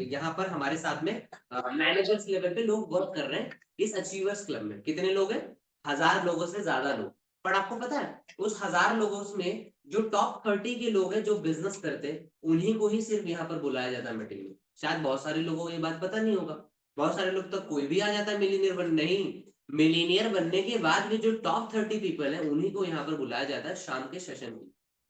यहाँ पर हमारे साथ में मैनेजर्स लेवल पे लोग वर्क कर रहे हैं इस अचीवर्स क्लब में। कितने लोग हैं? 1000 लोगों से ज्यादा लोग। पर आपको पता है उस 1000 लोगों में जो टॉप 30 के लोग हैं जो बिजनेस करते हैं उन्हीं को ही सिर्फ यहाँ पर बुलाया जाता है मीटिंग में। शायद बहुत सारे लोगों को ये बात पता नहीं होगा, बहुत सारे लोग तो कोई भी आ जाता है मिलीनियर बन, नहीं, मिलीनियर बनने के बाद भी जो टॉप 30 पीपल है उन्हीं को यहाँ पर बुलाया जाता है शाम के सेशन में।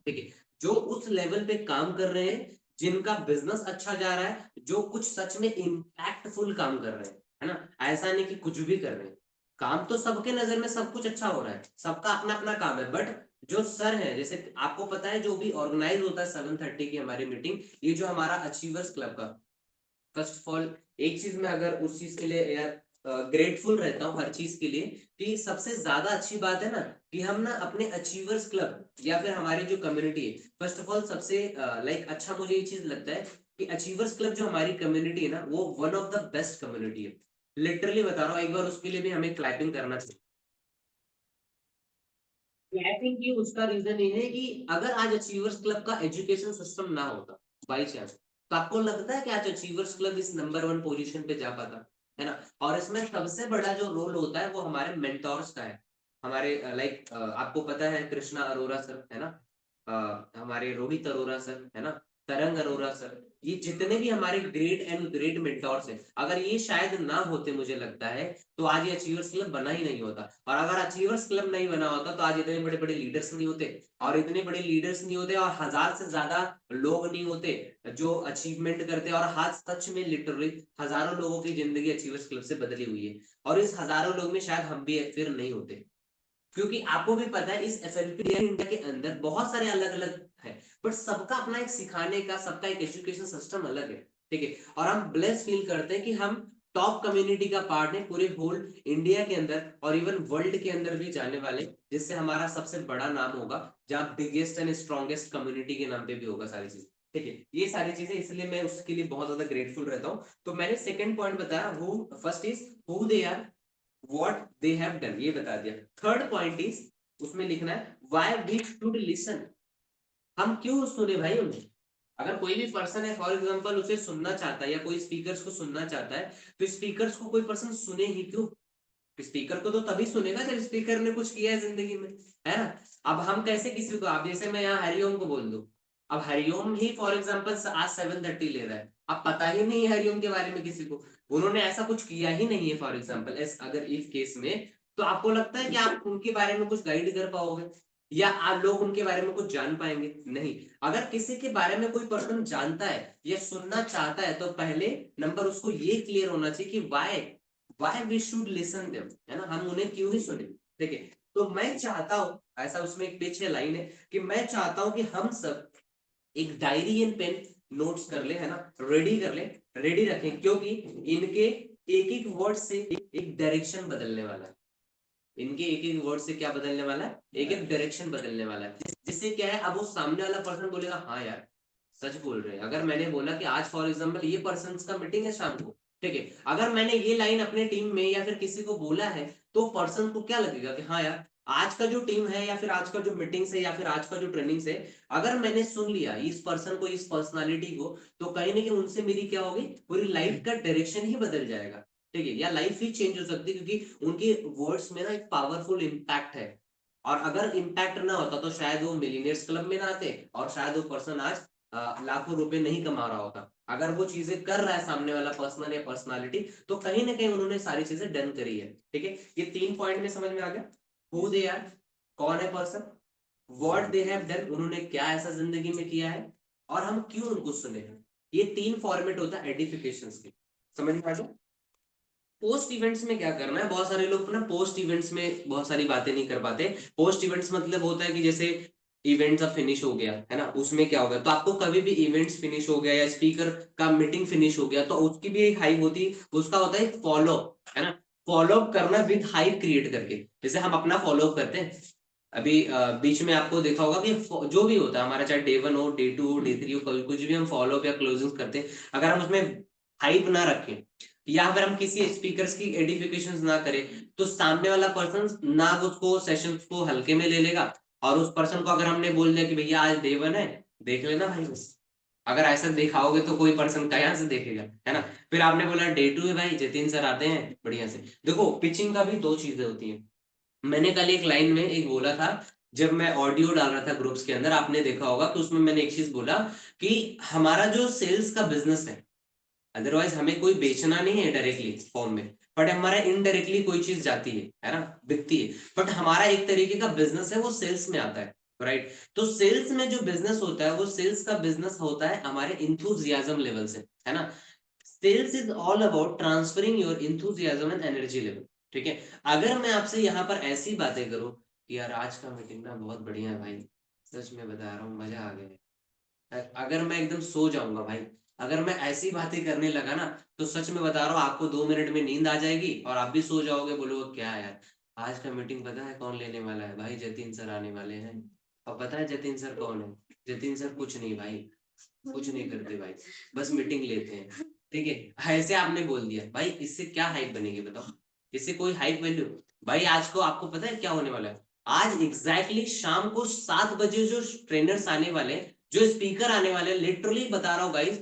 ठीक है, जो उस लेवल पे काम कर रहे हैं, जिनका बिजनेस अच्छा जा रहा है, जो कुछ सच में इम्पैक्टफुल काम कर रहे हैं, है ना, ऐसा नहीं कि कुछ भी कर रहे हैं। काम तो सबके नजर में सब कुछ अच्छा हो रहा है, सबका अपना अपना काम है, बट जो सर है, जैसे आपको पता है जो भी ऑर्गेनाइज होता है 7:30 की हमारी मीटिंग, ये जो हमारा अचीवर्स क्लब का, फर्स्ट ऑफ ऑल एक चीज में अगर उस चीज के लिए यार ग्रेटफुल रहता हूँ हर चीज के लिए, कि सबसे ज्यादा अच्छी बात है ना कि हम ना अपने अचीवर्स क्लब या फिर हमारी जो कम्युनिटी है, फर्स्ट ऑफ ऑल सबसे लाइक अच्छा मुझे ये चीज लगता है कि अचीवर्स क्लब जो हमारी कम्युनिटी है ना वो one of the best community है। लिटरली बता रहा हूँ, एक बार उसके लिए भी हमें क्लैपिंग करना चाहिए। क्लैपिंग की उसका रीजन ये है कि अगर आज अचीवर्स क्लब का एजुकेशन सिस्टम ना होता बाई चांस, तो आपको लगता है कि आज अचीवर्स क्लब इस नंबर 1 पोजीशन पे जा पाता, है ना? और इसमें सबसे बड़ा जो रोल होता है वो हमारे मेंटोर्स का है। हमारे लाइक आपको पता है कृष्णा अरोरा सर, है ना, हमारे रोहित अरोरा सर, है ना, तरंग अरोरा सर, ये जितने भी हमारे ग्रेट एंड ग्रेट मेंटोर्स हैं, अगर ये शायद ना होते मुझे लगता है तो आज ये अचीवर्स क्लब बना ही नहीं होता। और अगर अचीवर्स क्लब नहीं बना होता तो आज इतने बड़े बड़े लीडर्स नहीं होते, और इतने बड़े लीडर्स नहीं होते, और 1000 से ज्यादा लोग नहीं होते जो अचीवमेंट करते, और हाथ सच में लिटरली हजारों लोगों की जिंदगी अचीवर्स क्लब से बदली हुई है, और इस हजारों लोग में शायद हम भी फिर नहीं होते। क्योंकि आपको भी पता है इस एफएलपी इंडिया के अंदर बहुत सारे अलग अलग है, बट सबका अपना एक सिखाने का, सबका एक एजुकेशन सिस्टम अलग है। ठीक है, और हम ब्लेस फील करते हैं कि हम टॉप कम्युनिटी का पार्ट है पूरे होल इंडिया के अंदर, और इवन वर्ल्ड के अंदर भी जाने वाले, जिससे हमारा सबसे बड़ा नाम होगा, जहाँ बिगेस्ट एंड स्ट्रॉन्गेस्ट कम्युनिटी के नाम पे भी होगा सारी चीज। ठीक है, ये सारी चीजें, इसलिए मैं उसके लिए बहुत ज्यादा ग्रेटफुल रहता हूँ। तो मैंने सेकंड पॉइंट बताया, who first is who they are, what they have done, ये बता दिया। थर्ड पॉइंट इज, उसमें लिखना है why we should listen, हम क्यों सुने भाई उन्हें। अगर कोई भी पर्सन है फॉर एग्जांपल उसे सुनना चाहता है या कोई स्पीकर्स को सुनना चाहता है, तो स्पीकर्स को कोई पर्सन सुने ही क्यों? स्पीकर को तो तभी सुनेगा जब स्पीकर ने कुछ किया है जिंदगी में, है ना? अब हम कैसे किसी को, आप जैसे मैं यहाँ हरिओम को बोल दूं, अब हरिओम ही फॉर एग्जांपल आज 7:30 ले रहा है, अब पता ही नहीं है हरिओम के बारे में किसी को, उन्होंने ऐसा कुछ किया ही नहीं है फॉर एग्जांपल एस अगर इस केस में, तो आपको लगता है कि आप उनके बारे में कुछ गाइड कर पाओगे, या आप लोग उनके बारे में कुछ जान पाएंगे? नहीं। अगर किसी के बारे में कोई पर्सन जानता है या सुनना चाहता है, तो पहले नंबर उसको ये क्लियर होना चाहिए कि why we should listen them, है ना, हम उन्हें क्यों ही सुने। ठीक है, तो मैं चाहता हूं, ऐसा उसमें एक पीछे लाइन है कि मैं चाहता हूं कि हम सब एक डायरी एंड पेन नोट्स कर ले, है ना, रेडी कर ले, रेडी रखें, क्योंकि इनके एक एक वर्ड से एक डायरेक्शन बदलने वाला है। इनके एक एक वर्ड से क्या बदलने वाला है? एक एक डायरेक्शन बदलने वाला है, जिससे क्या है, अब वो सामने वाला पर्सन बोलेगा हाँ यार सच बोल रहे हैं। अगर मैंने बोला कि आज फॉर एग्जांपल ये पर्सन का मीटिंग है शाम को, ठीक है, अगर मैंने ये लाइन अपने टीम में या फिर किसी को बोला है, तो पर्सन को क्या लगेगा कि हाँ यार आज का जो टीम है या फिर आज का जो मीटिंग है या फिर आज का जो ट्रेनिंग है, अगर मैंने सुन लिया इस पर्सन को, इस पर्सनालिटी को, तो कहीं ना कहीं उनसे मेरी क्या होगी, पूरी लाइफ का डायरेक्शन ही बदल जाएगा। ठीक है, या लाइफ ही चेंज हो सकती है, क्योंकि उनके वर्ड्स में ना एक पावरफुल इम्पैक्ट है। और अगर इम्पैक्ट ना होता तो शायद वो मिलीनियर्स क्लब में ना आते, और शायद वो पर्सन आज लाखों रुपए नहीं कमा रहा होता। अगर वो चीजें कर रहा है सामने वाला पर्सनल या पर्सनालिटी, तो कहीं ना कहीं उन्होंने सारी चीजें डन करी है। ठीक है, ये 3 पॉइंट में समझ में आ गया, हु दे आर, कौन है person, what they have done, उन्होंने क्या ऐसा जिंदगी में किया है, और हम क्यों उनको सुने हैं। ये 3 फॉर्मेट होता है एडिफिकेशन के, समझ में आ गया? पोस्ट इवेंट्स में क्या करना है, बहुत सारे लोग ना पोस्ट इवेंट्स में बहुत सारी बातें नहीं कर पाते। पोस्ट इवेंट्स मतलब होता है कि जैसे इवेंट्स अब फिनिश हो गया है ना, उसमें क्या हो गया, तो आपको कभी भी इवेंट्स फिनिश हो गया या स्पीकर का मीटिंग फिनिश हो गया, तो उसकी भी एक हाइप होती, उसका होता है फॉलो, है ना, फॉलो अप करना विद हाइप क्रिएट करके, जैसे हम अपना फॉलो अप करते हैं। अभी बीच में आपको देखा होगा कि जो भी होता है हमारा, चाहे डे 1 हो, डे 2 हो, डे 3 हो, कुछ भी हम फॉलो अप या क्लोजिंग करते हैं, अगर हम उसमें हाइप ना रखें, या अगर हम किसी स्पीकर्स की एडिफिकेशन ना करें, तो सामने वाला पर्सन ना उसको सेशन को हल्के में ले लेगा, और उस पर्सन को अगर हमने बोल दिया कि भैया आज डे 1 है, देख लेना भाई बस, अगर ऐसा दिखाओगे तो कोई पर्सन कहाँ से देखेगा, है ना। फिर आपने बोला डे 2 है भाई, जतिन सर आते हैं बढ़िया से। देखो पिचिंग का भी दो चीजें होती है। मैंने कल एक लाइन में एक बोला था, जब मैं ऑडियो डाल रहा था ग्रुप्स के अंदर, आपने देखा होगा, तो उसमें मैंने एक चीज बोला कि हमारा जो सेल्स का बिजनेस है, अदरवाइज हमें कोई बेचना नहीं है डायरेक्टली फॉर्म में, बट हमारा इनडायरेक्टली कोई चीज जाती है ना, बिकती है, बट हमारा एक तरीके का बिजनेस है वो सेल्स में आता है, राइट। तो सेल्स में जो बिजनेस होता है वो सेल्स का बिजनेस होता है हमारे इंथुजियाज्म लेवल से, है ना। Sales is all about transferring your enthusiasm and energy level, ठीक है। अगर मैं आपसे यहाँ पर ऐसी बातें करूं कि यार आज का मीटिंग ना बहुत बढ़िया है भाई, सच में बता रहा हूँ मजा आ गया, अगर मैं एकदम सो जाऊंगा भाई, अगर मैं ऐसी बातें करने लगा ना, तो सच में बता रहा हूँ आपको 2 मिनट में नींद आ जाएगी और आप भी सो जाओगे, बोलोगे क्या यार आज का मीटिंग पता है कौन लेने वाला है, भाई जतिन सर आने वाले हैं। और पता है जतिन सर कौन है? जतिन सर कुछ नहीं भाई, कुछ नहीं करते भाई, बस मीटिंग लेते हैं, ठीक है। ऐसे आपने बोल दिया भाई, इससे क्या हाइप बनेगी बताओ, इससे कोई हाइप वैल्यू? भाई आज को आपको पता है क्या होने वाला है? आज एग्जैक्टली शाम को 7 बजे जो ट्रेनर्स आने वाले हैं, जो स्पीकर आने वाले, लिटरली बता रहा हूँ गाइस,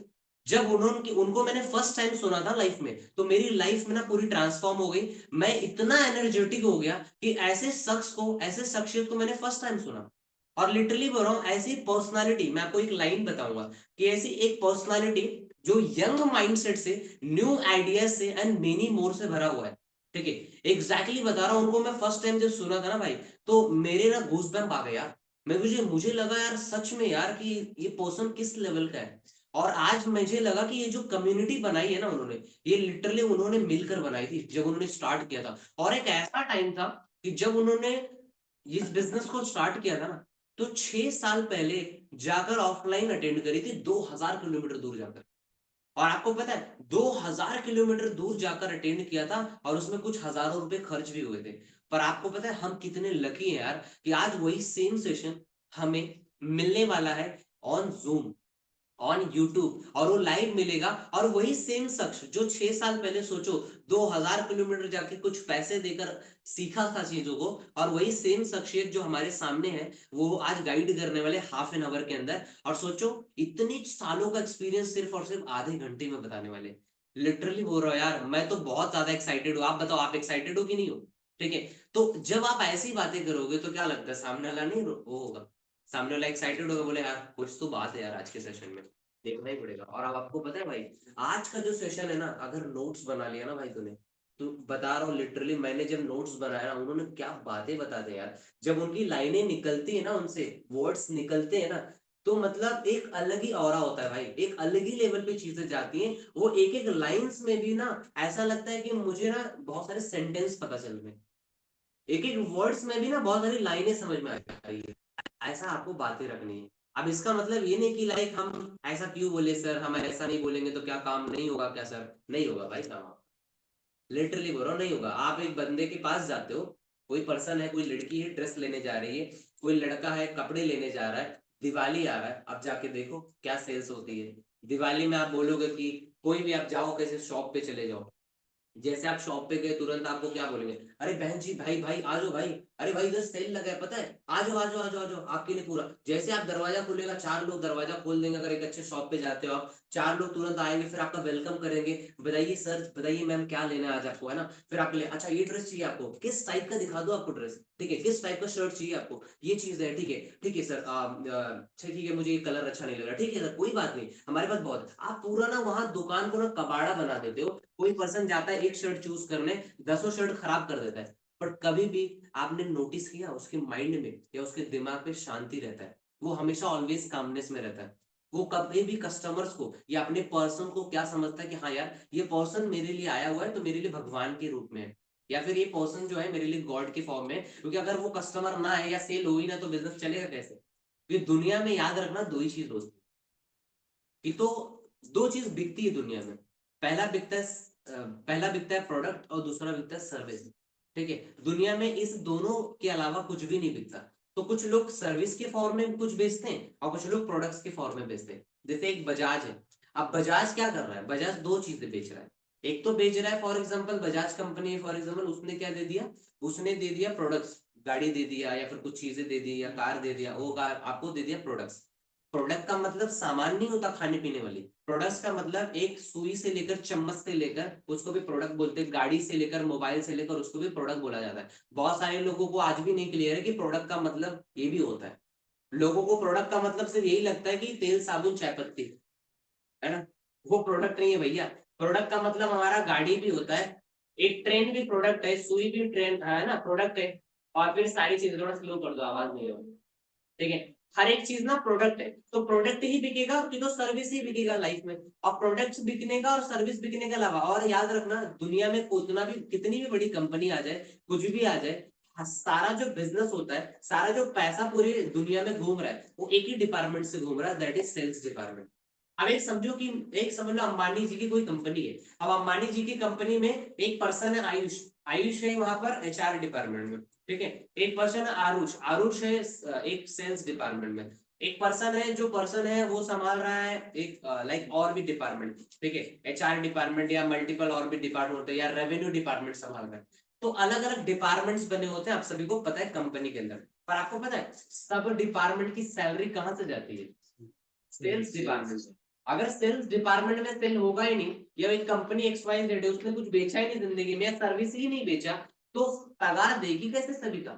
जब उन्होंने उनको मैंने फर्स्ट टाइम सुना था लाइफ में, तो मेरी लाइफ में ना पूरी ट्रांसफॉर्म हो गई। मैं इतना एनर्जेटिक हो गया कि ऐसे शख्स को, ऐसे शख्सियत को मैंने फर्स्ट टाइम सुना। और लिटरली बोल रहा हूँ, ऐसी पर्सनालिटी, मैं आपको एक लाइन बताऊंगा कि ऐसी एक पर्सनालिटी जो यंग माइंडसेट से, न्यू आइडियाज से एंड मेनी मोर से भरा हुआ है, ठीक है। एग्जैक्टली बता रहा हूँ, उनको मैं फर्स्ट टाइम जब सुना था ना भाई, तो मेरे ना गूज़बम्प आ गए यार। मुझे मुझे लगा यार सच में यार कि ये पर्सन किस लेवल का है। और आज मुझे लगा कि ये जो कम्युनिटी बनाई है ना उन्होंने, ये लिटरली उन्होंने मिलकर बनाई थी जब उन्होंने स्टार्ट किया था। और एक ऐसा टाइम था कि जब उन्होंने इस बिजनेस को स्टार्ट किया था ना, तो 6 साल पहले जाकर ऑफलाइन अटेंड करी थी, 2000 किलोमीटर दूर जाकर। और आपको पता है 2000 किलोमीटर दूर जाकर अटेंड किया था, और उसमें कुछ हजारों रुपए खर्च भी हुए थे। पर आपको पता है हम कितने लकी हैं यार कि आज वही सेम सेशन हमें मिलने वाला है ऑन जूम, ऑन यूट्यूब, और वो लाइव मिलेगा। और वही सेम शख्स जो 6 साल पहले सोचो 2000 किलोमीटर जाके कुछ पैसे देकर सीखा था चीजों को, और वही सेम शख्सियत जो हमारे सामने है, वो आज गाइड करने वाले हाफ एन आवर के अंदर। और सोचो इतनी सालों का एक्सपीरियंस सिर्फ और सिर्फ आधे घंटे में बताने वाले। लिटरली बोल रहा हूँ यार, मैं तो बहुत ज्यादा एक्साइटेड हूँ। आप बताओ आप एक्साइटेड हो कि नहीं हो? ठीक है। तो जब आप ऐसी बातें करोगे तो क्या लगता है सामने वाला नहीं वो होगा, सामने वाला एक्साइटेड होगा, बोले यार कुछ तो बात है यार आज के सेशन में, देखना ही पड़ेगा। और अब आपको पता है भाई, आज का जो सेशन है ना, अगर नोट्स बना लिया ना भाई तूने, तो बता रहा हूँ लिटरली, मैंने जब नोट्स बनाया ना, उन्होंने क्या बातें बताते हैं यार। जब उनकी लाइनें निकलती है ना, उनसे वर्ड्स निकलते हैं ना, तो मतलब एक अलग ही ऑरा होता है भाई, एक अलग ही लेवल पे चीजें जाती हैं। वो एक एक लाइंस में भी ना ऐसा लगता है कि मुझे ना बहुत सारे सेंटेंस पता चल रहे हैं, एक एक वर्ड्स में भी ना बहुत सारी लाइनें समझ में आ रही है। ऐसा आपको बातें रखनी है। अब इसका मतलब ये नहीं कि लाइक हम ऐसा क्यों बोले सर, हम ऐसा नहीं बोलेंगे तो क्या काम नहीं होगा क्या सर? नहीं होगा भाई काम, लिटरली बोल रहा हूँ नहीं होगा। आप एक बंदे के पास जाते हो, कोई पर्सन है, कोई लड़की है ड्रेस लेने जा रही है, कोई लड़का है कपड़े लेने जा रहा है, दिवाली आ रहा है, अब जाके देखो क्या सेल्स होती है। दिवाली में आप बोलोगे कि कोई भी आप जाओ कैसे शॉप पे चले जाओ, जैसे आप शॉप पे गए तुरंत आपको क्या बोलेंगे? अरे बहन जी, भाई भाई आ जाओ भाई, अरे भाई इधर सेल लगा है पता है, आ जाओ आ जाओ आ जाओ आ जाओ आपके लिए पूरा। जैसे आप दरवाजा खोलेगा, 4 लोग दरवाजा खोल देंगे, अगर एक अच्छे शॉप पे जाते हो आप, 4 लोग तुरंत आएंगे, फिर आपका वेलकम करेंगे, बताइए सर, बताइए मैम क्या लेना है आज आपको, है ना। फिर आपके लिए अच्छा ये ड्रेस चाहिए आपको, किस टाइप का दिखा दो आपको ड्रेस, ठीक है, किस टाइप का शर्ट चाहिए आपको, ये चीज है, ठीक है सर, अच्छा ठीक है, मुझे ये कलर अच्छा नहीं लग रहा, ठीक है सर कोई बात नहीं हमारे पास बहुत। आप पूरा ना वहां दुकान को ना कबाड़ा बना देते हो। कोई पर्सन जाता है एक शर्ट चूज करने, 10 शर्ट खराब कर देता है। पर कभी भी आपने नोटिस किया उसके माइंड में या उसके दिमाग में शांति रहता है, वो हमेशा ऑलवेज कामनेस में रहता है। वो कभी भी कस्टमर्स को या अपने पर्सन को क्या समझता है कि हाँ यार ये पर्सन मेरे लिए आया हुआ है तो मेरे लिए भगवान के रूप में है, या फिर ये पर्सन जो है मेरे लिए गॉड के फॉर्म में है। क्योंकि अगर वो कस्टमर ना है या सेल हो ही ना तो बिजनेस चलेगा कैसे? ये दुनिया में याद रखना दो ही चीज दोस्त, कि तो दो चीज बिकती है दुनिया में। पहला बिकता है पहला बिकता है प्रोडक्ट और दूसरा बिकता है सर्विस, ठीक है। दुनिया में इस दोनों के अलावा कुछ भी नहीं बिकता। तो कुछ लोग सर्विस के फॉर्म में कुछ बेचते हैं और कुछ लोग प्रोडक्ट्स के फॉर्म में बेचते हैं। जैसे एक बजाज है, अब बजाज क्या कर रहा है, बजाज दो चीजें बेच रहा है। एक तो बेच रहा है for example Bajaj company for example उसने क्या दे दिया, उसने दे दिया प्रोडक्ट्स, गाड़ी दे दिया या फिर कुछ चीजें दे दी या कार दे दिया, वो कार आपको दे दिया प्रोडक्ट्स। प्रोडक्ट का मतलब सामान नहीं होता खाने पीने वाली, प्रोडक्ट्स का मतलब एक सुई से लेकर चम्मच से लेकर उसको भी प्रोडक्ट बोलते हैं, गाड़ी से लेकर मोबाइल से लेकर उसको भी प्रोडक्ट बोला जाता है। बहुत सारे लोगों को आज भी नहीं क्लियर है कि प्रोडक्ट का मतलब ये भी होता है। लोगों को प्रोडक्ट का मतलब सिर्फ यही लगता है कि तेल साबुन चाय पत्ती, है ना, वो प्रोडक्ट नहीं है भैया। प्रोडक्ट का मतलब हमारा गाड़ी भी होता है, एक ट्रेन भी प्रोडक्ट है, सुई भी ट्रेन है ना प्रोडक्ट है। और फिर सारी चीजें, थोड़ा स्लो कर दो आवाज नहीं हो, ठीक है। हर एक चीज ना प्रोडक्ट है, तो प्रोडक्ट ही बिकेगा कि तो सर्विस ही बिकेगा लाइफ में। और प्रोडक्ट्स बिकने का और सर्विस बिकने के अलावा, और याद रखना दुनिया में उतना भी कितनी भी बड़ी कंपनी आ जाए, कुछ भी आ जाए, सारा जो बिजनेस होता है, सारा जो पैसा पूरी दुनिया में घूम रहा है, वो एक ही डिपार्टमेंट से घूम रहा है, दैट इज सेल्स डिपार्टमेंट। अब एक समझो कि, एक समझ लो अंबानी जी की कोई कंपनी है। अब अंबानी जी की कंपनी में एक पर्सन है आयुष, आयुष है वहां पर एचआर डिपार्टमेंट में, ठीक है। एक पर्सन है आरुष, आरुष है एक सेल्स डिपार्टमेंट में। एक पर्सन है, जो पर्सन है वो संभाल रहा है एक लाइक और भी डिपार्टमेंट, ठीक है, एचआर डिपार्टमेंट या मल्टीपल और भी डिपार्टमेंट होते हैं, या रेवेन्यू डिपार्टमेंट संभाल रहा है। तो अलग अलग डिपार्टमेंट्स बने होते हैं, आप सभी को पता है कंपनी के अंदर। पर आपको पता है सब डिपार्टमेंट की सैलरी कहाँ से जाती है, सेल्स डिपार्टमेंट से। अगर सेल्स डिपार्टमेंट में सेल होगा ही नहीं, या एक कंपनी एक्स वाई जेड है उसने कुछ बेचा ही नहीं जिंदगी में, या सर्विस ही नहीं बेचा, तो पगार देगी कैसे सभी का,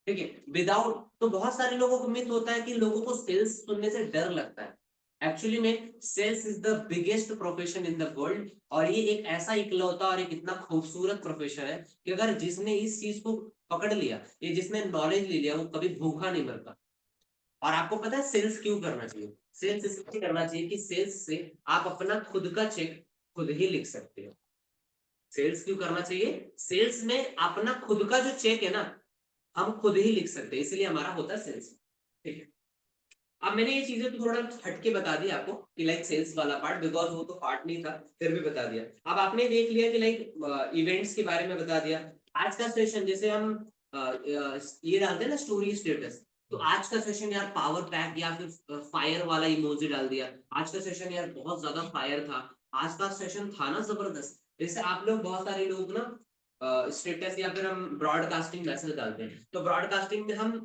ठीक है, विदाउट। तो बहुत सारे लोगों को मिथ होता है कि लोगों को सेल्स सुनने से डर लगता है। एक्चुअली में sales is the biggest profession in the world, और ये एक ऐसा इकलौता और एक इतना खूबसूरत प्रोफेशन है कि अगर जिसने इस चीज को पकड़ लिया, ये जिसने नॉलेज ले लिया, वो कभी भूखा नहीं मरता। और आपको पता है सेल्स क्यों करना चाहिए, सेल्स इसलिए करना चाहिए कि सेल्स से आप अपना खुद का चेक खुद ही लिख सकते हो। सेल्स क्यों करना चाहिए, सेल्स में अपना खुद का जो चेक है ना, हम खुद ही लिख सकते हैं, इसलिए हमारा होता है सेल्स, ठीक है। अब मैंने ये चीजें तो थोड़ा हटके बता दिया आपको कि लाइक सेल्स वाला पार्ट, बिकॉज वो तो पार्ट नहीं था, फिर भी बता दिया। अब आपने देख लिया कि लाइक इवेंट्स के बारे में बता दिया। आज का सेशन जैसे हम ये डालते हैं ना स्टोरी स्टेटस, तो आज का सेशन यार पावर पैक या फिर फायर वाला इमोजी डाल दिया, आज का सेशन यार बहुत ज्यादा फायर था, आज का सेशन था ना जबरदस्त। जैसे आप लोग बहुत सारे लोग ना स्टेटस या फिर हम ब्रॉडकास्टिंग मैसेज डालते हैं, तो ब्रॉडकास्टिंग में हम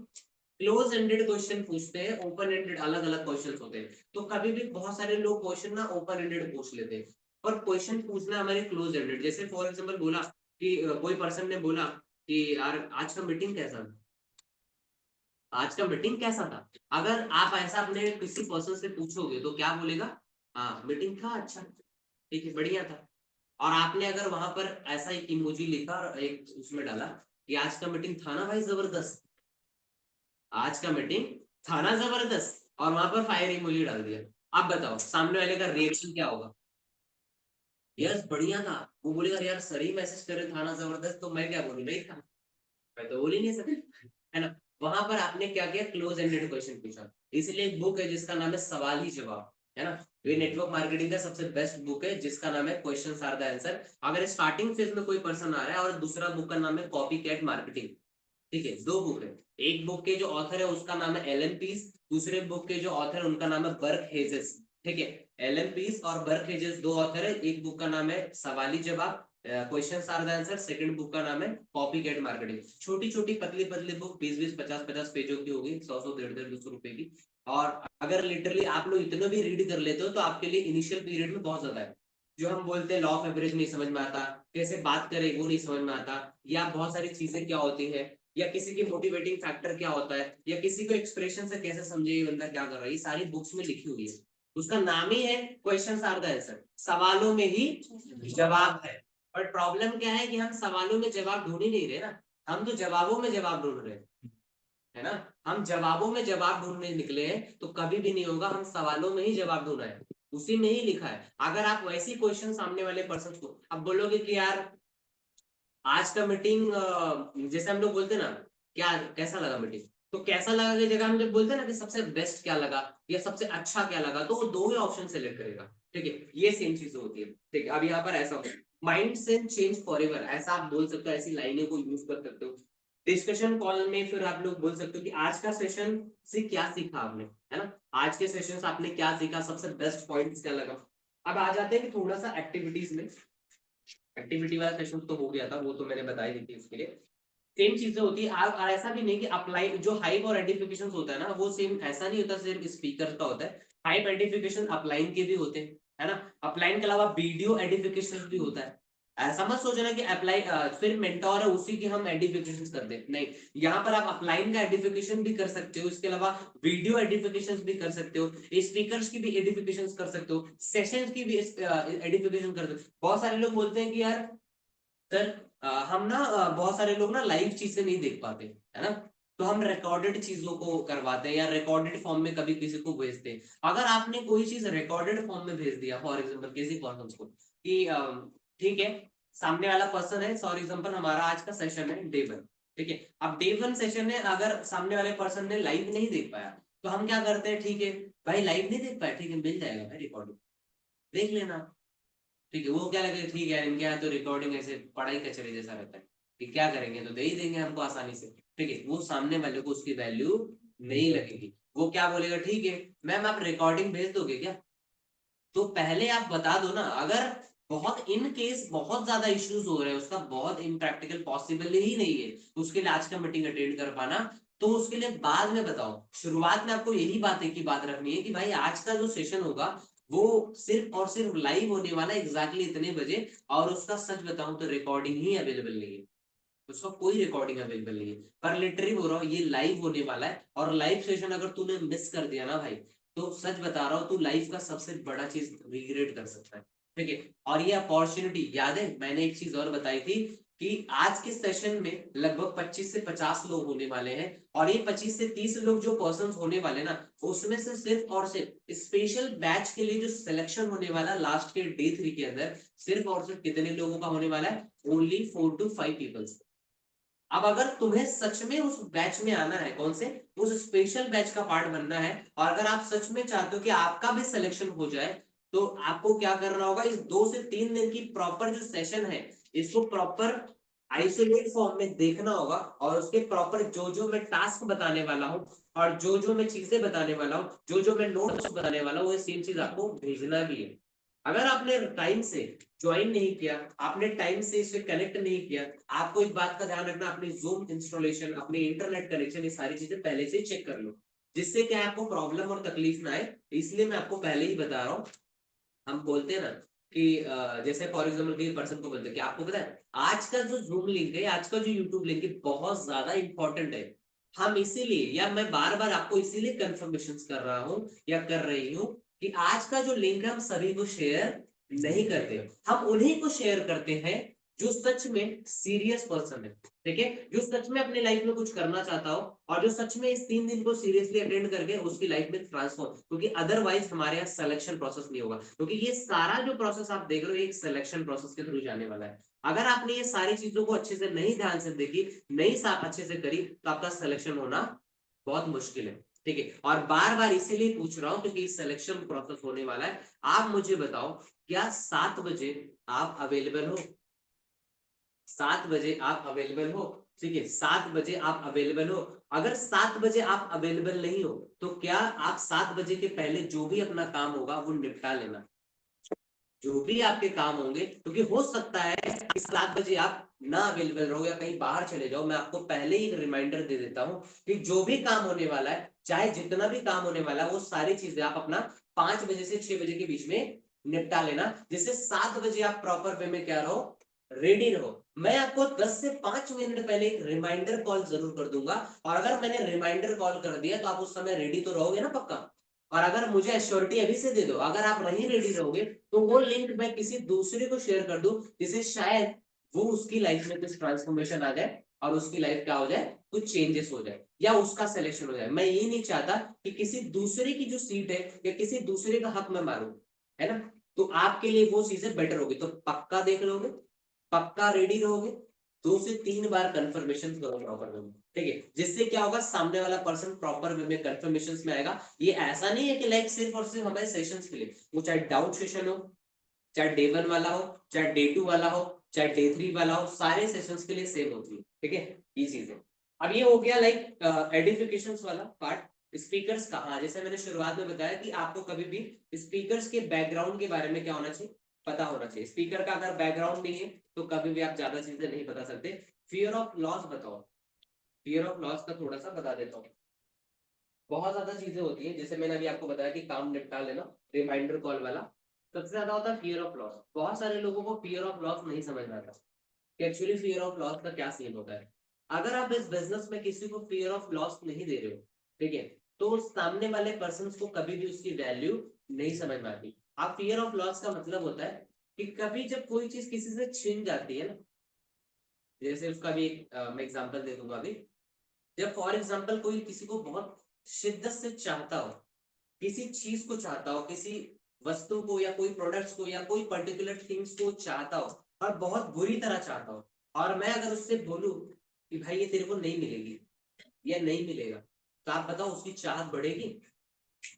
क्लोज एंडेड क्वेश्चन पूछते हैं, ओपन एंडेड अलग अलग क्वेश्चन होते हैं। तो कभी भी बहुत सारे लोग क्वेश्चन ना ओपन एंडेड पूछ लेते हैं, और क्वेश्चन पूछना हमारे क्लोज एंडेड। जैसे फॉर एग्जांपल बोला कि कोई पर्सन ने बोला कि यार आज का मीटिंग कैसा था, आज का मीटिंग कैसा था। अगर आप ऐसा अपने किसी पर्सन से पूछोगे तो क्या बोलेगा, हाँ मीटिंग था अच्छा, ठीक है बढ़िया था। और आपने अगर वहां पर ऐसा एक इमोजी लिखा और एक उसमें डाला कि आज का मीटिंग था ना भाई जबरदस्त, आज का मीटिंग था ना जबरदस्त, और वहां पर फायर इमोजी डाल दिया, आप बताओ सामने वाले का रिएक्शन क्या होगा। यस बढ़िया था, वो बोलेगा यार सर ही मैसेज करे था ना जबरदस्त, तो मैं क्या बोलूं नहीं था, मैं तो बोल ही नहीं सकता, है ना। वहां पर आपने क्या किया, क्लोज एंडेड क्वेश्चन पूछा। इसलिए एक बुक है जिसका नाम है सवाल ही जवाब, है ना। ये नेटवर्क मार्केटिंग का सबसे बेस्ट बुक है जिसका नाम है क्वेश्चन आर द आंसर। अगर स्टार्टिंग फेज में कोई पर्सन आ रहा है, और दूसरा बुक का नाम है कॉपी कैट मार्केटिंग, ठीक है, दो बुक है। एक बुक के जो ऑथर है उसका नाम है एलन पीस, दूसरे बुक के जो ऑथर है उनका नाम है बर्क हेजेस, ठीक है। एलन पीस और बर्क हेजेस दो ऑथर है। एक बुक का नाम है सवाली जवाब, question are the answer, second book का नाम है कॉपी कैट मार्केटिंग। छोटी छोटी पतली पतली बुक 20-20 50-50 पेजों की होगी, 100-100 150 200 रुपए की। और अगर लिटरली आप लोग इतना भी रीड कर लेते हो तो आपके लिए इनिशियल पीरियड में बहुत ज्यादा है। जो हम बोलते हैं लॉ ऑफ एवरेज नहीं समझ में आता, कैसे बात करें वो नहीं समझ में आता, या बहुत सारी चीजें क्या होती है, या किसी की मोटिवेटिंग फैक्टर क्या होता है, या किसी को एक्सप्रेशन से कैसे समझे ये बंदा क्या कर रहा है, ये सारी बुक्स में लिखी हुई है। उसका नाम ही है क्वेश्चन आर द आंसर, सवालों में ही जवाब है। पर प्रॉब्लम क्या है कि हम सवालों में जवाब ढूंढ ही नहीं रहे ना, हम तो जवाबों में जवाब ढूंढ रहे हैं, है ना। हम जवाबों में जवाब ढूंढने निकले हैं तो कभी भी नहीं होगा, हम सवालों में ही जवाब ढूंढा है, उसी में ही लिखा है। अगर आप वैसी क्वेश्चन सामने वाले पर्सन को अब बोलोगे कि यार आज का मीटिंग, जैसे हम लोग बोलते हैं ना क्या कैसा लगा मीटिंग, तो कैसा लगा की जगह हम जब बोलते हैं ना कि सबसे बेस्ट क्या लगा या सबसे अच्छा क्या लगा, तो वो दो ही ऑप्शन सेलेक्ट करेगा, ठीक है। ये सेम चीज होती है, ठीक है। अब यहाँ पर ऐसा होता है माइंड से चेंज फॉरएवर, ऐसा आप बोल सकते हो, ऐसी लाइनें को यूज कर सकते हो डिस्कशन कॉल में। फिर आप लोग बोल सकते हो कि आज का सेशन से क्या सीखा आपने, है ना, आज के सेशन से आपने क्या सीखा, सबसे बेस्ट पॉइंट्स क्या लगा। अब आ जाते हैं कि थोड़ा सा एक्टिविटीज में। एक्टिविटी वाला सेशन तो हो गया था, वो तो मैंने बताई दी थी इसके लिए। सेम चीजें होती है। आप ऐसा भी नहीं कि अप्लाई जो हाइप और एडिफिकेशन होता है ना, वो सेम ऐसा नहीं होता सिर्फ स्पीकर का होता है। हाइप एडिफिकेशन अपलाइन के भी होते हैं, है ना। अपलाइन के अलावा वीडियो एडिफिकेशन भी होता है। ऐसा मत सोचना कि अप्लाई सिर्फ मेंटोर है उसी की हम एडिफिकेशन कर दे, नहीं। यहाँ पर आप अपलाइन का एडिफिकेशन भी कर सकते हो, इसके अलावा वीडियो एडिफिकेशन भी कर सकते हो, स्पीकर्स की भी एडिफिकेशन कर सकते हो, सेशंस की भी एडिफिकेशन कर सकते हो। बहुत सारे लोग बोलते हैं कि यार सर हम ना बहुत सारे लोग ना लाइव चीजें नहीं देख पाते, है ना। तो हम रिकॉर्डेड चीजों को करवाते हैं या रिकॉर्डेड फॉर्म में कभी किसी को भेजते हैं। अगर आपने कोई चीज रिकॉर्डेड फॉर्म में भेज दिया फॉर एग्जाम्पल किसी पर्सन को कि ठीक है, सामने वाला पर्सन है, फॉर एग्जाम्पल हमारा आज का सेशन है डे 1, ठीक है। अब डे 1 सेशन है, अगर सामने वाले पर्सन ने लाइव नहीं देख पाया तो हम क्या करते हैं, ठीक है भाई लाइव नहीं देख पाया, ठीक है मिल जाएगा भाई रिकॉर्डिंग, देख लेना। ठीक है, वो क्या लगे, ठीक है इनके यहाँ तो रिकॉर्डिंग ऐसे पढ़ाई कचरे जैसा रहता है कि क्या करेंगे, तो दे ही देंगे हमको आसानी से। ठीक है, वो सामने वाले को उसकी वैल्यू नहीं लगेगी। वो क्या बोलेगा, ठीक है मैम आप रिकॉर्डिंग भेज दोगे क्या। तो पहले आप बता दो ना। अगर बहुत इन केस बहुत ज्यादा इश्यूज हो रहे हैं, उसका बहुत इम्प्रैक्टिकल पॉसिबल ही नहीं है उसके लिए आज का मीटिंग अटेंड कर पाना, तो उसके लिए बाद में बताओ। शुरुआत में आपको यही बात रखनी है कि भाई आज का जो सेशन होगा वो सिर्फ और सिर्फ लाइव होने वाला है एग्जैक्टली इतने बजे। और उसका सच बताऊं तो रिकॉर्डिंग ही अवेलेबल नहीं है, उसका कोई रिकॉर्डिंग अवेलेबल नहीं है। पर लिटरली बोल रहा हूँ ये लाइव होने वाला है, और लाइव सेशन अगर तूने मिस कर दिया ना भाई, तो सच बता रहा हूँ तू लाइफ का सबसे बड़ा चीज रिग्रेट कर सकता है। ठीक है, और ये अपॉर्चुनिटी याद है मैंने एक चीज और बताई थी कि आज के सेशन में लगभग 25 से 50 लोग होने वाले हैं, और ये 25 से 30 लोग जो पर्सन होने वाले ना, उसमें से सिर्फ और सिर्फ स्पेशल बैच के लिए जो सिलेक्शन होने वाला लास्ट के डे 3 के अंदर, सिर्फ और सिर्फ कितने लोगों का होने वाला है, ओनली 4 to 5 पीपल्स। अब अगर तुम्हें सच में उस बैच में आना है, कौन से, उस स्पेशल बैच का पार्ट बनना है, और अगर आप सच में चाहते हो कि आपका भी सिलेक्शन हो जाए, तो आपको क्या करना होगा, इस 2 से 3 दिन की प्रॉपर जो सेशन है, इसको प्रॉपर आइसोलेट फॉर्म में देखना होगा, और उसके प्रॉपर जो जो मैं टास्क बताने वाला हूँ और जो जो मैं चीजें बताने वाला हूँ, जो जो मैं नोट्स बताने वाला हूँ, वो सेम चीज आपको भेजना भी है। अगर आपने टाइम से ज्वाइन नहीं किया, आपने टाइम से इससे कनेक्ट नहीं किया, आपको एक बात का ध्यान रखना, अपनी जूम इंस्टॉलेशन, अपनी इंटरनेट कनेक्शन, ये सारी चीजें पहले से चेक कर लो, जिससे क्या आपको प्रॉब्लम और तकलीफ ना आए। इसलिए मैं आपको पहले ही बता रहा हूँ। हम बोलते हैं ना कि जैसे फॉर एग्जाम्पल किसी पर्सन को बोलते हैं कि आपको पता है आज का जो जूम लिंक है, आज का जो यूट्यूब लिंक है, बहुत ज्यादा इंपॉर्टेंट है। हम इसीलिए, या मैं बार बार आपको इसीलिए कंफर्मेशन कर रहा हूँ या कर रही हूँ कि आज का जो लिंक है हम सभी को शेयर नहीं करते, हम उन्हीं को शेयर करते हैं जो सच में सीरियस पर्सन है। ठीक है, जो सच में अपनी लाइफ में कुछ करना चाहता हो, और जो सच में इस 3 दिन को सीरियसली अटेंड करके उसकी लाइफ में ट्रांसफॉर्म, क्योंकि अदरवाइज हमारे यहाँ सिलेक्शन प्रोसेस नहीं होगा, क्योंकि ये सारा जो प्रोसेस आप देख रहे हो एक सिलेक्शन प्रोसेस के थ्रू जाने वाला है। अगर आपने ये सारी चीजों को अच्छे से नहीं ध्यान से देखी, नहीं अच्छे से करी, तो आपका सिलेक्शन होना बहुत मुश्किल है। ठीक है, और बार बार इसीलिए पूछ रहा हूँ क्योंकि सिलेक्शन प्रोसेस होने वाला है। आप मुझे बताओ, क्या 7 बजे आप अवेलेबल हो? 7 बजे आप अवेलेबल हो? ठीक है, 7 बजे आप अवेलेबल हो। अगर 7 बजे आप अवेलेबल नहीं हो, तो क्या आप 7 बजे के पहले जो भी अपना काम होगा वो निपटा लेना, जो भी आपके काम होंगे, क्योंकि हो सकता है कि 7 बजे आप ना अवेलेबल रहो या कहीं बाहर चले जाओ। मैं आपको पहले ही एक रिमाइंडर दे देता हूँ कि जो भी काम होने वाला है, चाहे जितना भी काम होने वाला है, वो सारी चीजें आप अपना 5 बजे से 6 बजे के बीच में निपटा लेना, जिससे 7 बजे आप प्रॉपर वे में क्या रहो, रेडी रहो। मैं आपको 10 से 5 मिनट पहले एक रिमाइंडर कॉल जरूर कर दूंगा, और अगर मैंने रिमाइंडर कॉल कर दिया तो आप उस समय रेडी तो रहोगे ना पक्का। और अगर मुझे एश्योरिटी अभी से दे दो, अगर आप नहीं रेडी रहोगे, तो वो लिंक मैं किसी दूसरे को शेयर कर दूं, जिसे शायद वो उसकी लाइफ में कुछ ट्रांसफॉर्मेशन आ जाए, और उसकी लाइफ क्या हो जाए, कुछ चेंजेस हो जाए, या उसका सिलेक्शन हो जाए। मैं ये नहीं चाहता कि किसी दूसरे की जो सीट है या किसी दूसरे का हक मैं मारूं, है ना। तो आपके लिए वो चीजें बेटर होगी, तो पक्का देख लोगे, पक्का रेडी रहोगे, 2 से 3 बार कंफर्मेशन करो प्रॉपर वे में। ठीक है, जिससे क्या होगा, सामने वाला पर्सन प्रॉपर वे में कंफर्मेशन में आएगा। ये ऐसा नहीं है कि लाइक सिर्फ और सिर्फ हमारे सेशंस के लिए, वो चाहे डाउट सेशन हो, चाहे डे 1 वाला हो, चाहे डे 2 वाला हो, चाहे डे 3 वाला हो, सारे सेशंस के लिए सेम होती है। ठीक है, ये चीज है। अब ये हो गया लाइक एडिफिकेशन वाला पार्ट। स्पीकर्स कहाँ, जैसे मैंने शुरुआत में बताया कि आपको कभी भी स्पीकर्स के बैकग्राउंड के बारे में क्या होना चाहिए, पता होना चाहिए। स्पीकर का अगर बैकग्राउंड नहीं है तो कभी भी आप ज्यादा चीजें नहीं बता सकते। फियर ऑफ लॉस बताओ, फियर ऑफ लॉस का थोड़ा सा बता देता हूँ। बहुत ज्यादा चीजें होती है, जैसे मैंने अभी आपको बताया कि काम निपटा लेना, रिमाइंडर कॉल वाला। सबसे ज्यादा होता है फियर ऑफ लॉस। बहुत सारे लोगों को फियर ऑफ लॉस नहीं समझ में आता कि एक्चुअली फियर ऑफ लॉस का क्या सीन होता है। अगर आप इस बिजनेस में किसी को फियर ऑफ लॉस नहीं दे रहे हो, ठीक है, तो उस सामने वाले पर्सन को कभी भी उसकी वैल्यू नहीं समझ में आती। आप फियर ऑफ लॉस का मतलब होता है कि कभी जब कोई चीज किसी से छीन जाती है ना, जैसे उसका भी एक मैं एग्जांपल दे दूंगा अभी। जब फॉर एग्जांपल कोई किसी को बहुत शिद्दत से चाहता हो, किसी चीज को चाहता हो, किसी वस्तु को या कोई प्रोडक्ट्स को या कोई पर्टिकुलर थिंग्स को चाहता हो और बहुत बुरी तरह चाहता हो, और मैं अगर उससे बोलूं कि भाई ये तेरे को नहीं मिलेगी या नहीं मिलेगा, तो आप बताओ उसकी चाहत बढ़ेगी?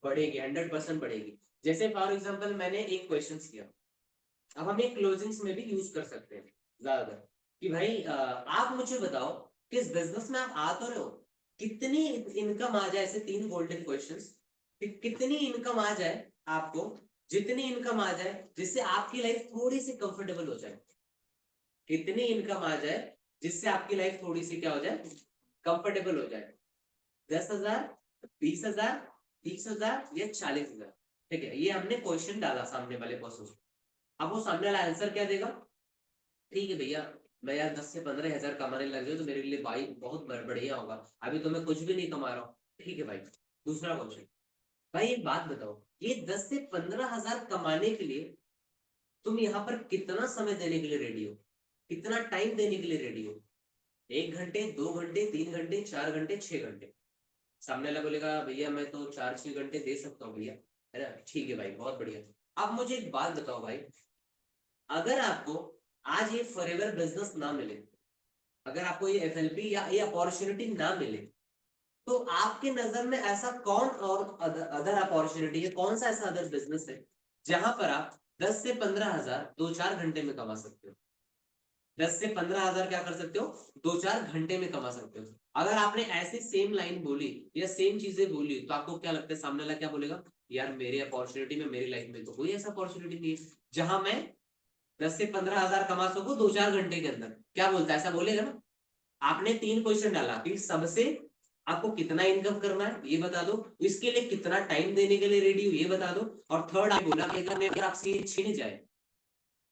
बढ़ेगी, 100% बढ़ेगी। जैसे फॉर एग्जांपल मैंने एक क्वेश्चन किया, अब हम एक क्लोजिंग्स में भी यूज कर सकते हैं ज्यादातर, कि भाई आप मुझे बताओ कि इस बिजनेस में आप आ तो रहे हो, कितनी इनकम आ जाए, ऐसे 3 गोल्डन क्वेश्चंस, कि कितनी इनकम आ जाए आपको, जितनी इनकम आ जाए जिससे आपकी लाइफ थोड़ी सी कंफर्टेबल हो जाए। कितनी इनकम आ जाए जिससे आपकी लाइफ थोड़ी सी क्या हो जाए, कंफर्टेबल हो जाए। 10,000, 20,000, 30,000 या 40,000। ठीक है, ये हमने क्वेश्चन डाला सामने वाले पर्सन। अब वो सामने वाला आंसर क्या देगा? ठीक है भैया, मैं यार 10 से 15 हजार कमाने लग जाऊँ तो मेरे लिए भाई बहुत बढ़िया होगा, अभी तो मैं कुछ भी नहीं कमा रहा हूँ। ठीक है भाई, दूसरा क्वेश्चन, भाई एक बात बताओ, ये 10 से 15 हजार कमाने के लिए तुम यहाँ पर कितना समय देने के लिए रेडी हो, कितना टाइम देने के लिए रेडी हो? 1 घंटे, 2 घंटे, 3 घंटे, 4 घंटे, 6 घंटे? सामने वाला बोलेगा भैया मैं तो 4-6 घंटे दे सकता हूँ भैया, है ना, ठीक है भाई, बहुत बढ़िया। अब मुझे एक बात बताओ भाई, अगर आपको आज ये फॉरएवर बिजनेस ना मिले, अगर आपको ये एफएलपी या ये अपॉर्चुनिटी ना मिले, तो आपके नजर में ऐसा कौन और अदर अपॉर्चुनिटी है, कौन सा ऐसा अदर बिजनेस है जहां पर आप 10 से 15 हजार 2-4 घंटे में कमा सकते हो? 10 से 15 हजार क्या कर सकते हो, 2-4 घंटे में कमा सकते हो। अगर आपने ऐसी सेम लाइन बोली या सेम चीजें बोली, तो आपको क्या लगता है सामने वाला क्या बोलेगा? यार मेरी अपॉर्चुनिटी में, मेरी लाइफ में तो कोई ऐसा अपॉर्चुनिटी नहीं है जहां मैं 10 से 15 हजार कमा सकूं 2-4 घंटे के अंदर। क्या बोलता है, ऐसा बोलेगा ना? आपने 3 क्वेश्चन डाला कि सबसे आपको कितना इनकम करना है ये बता दो, इसके लिए कितना टाइम देने के लिए रेडी हो ये बता दो, और थर्ड आप बोला कि अगर आपसे ये छीन जाए,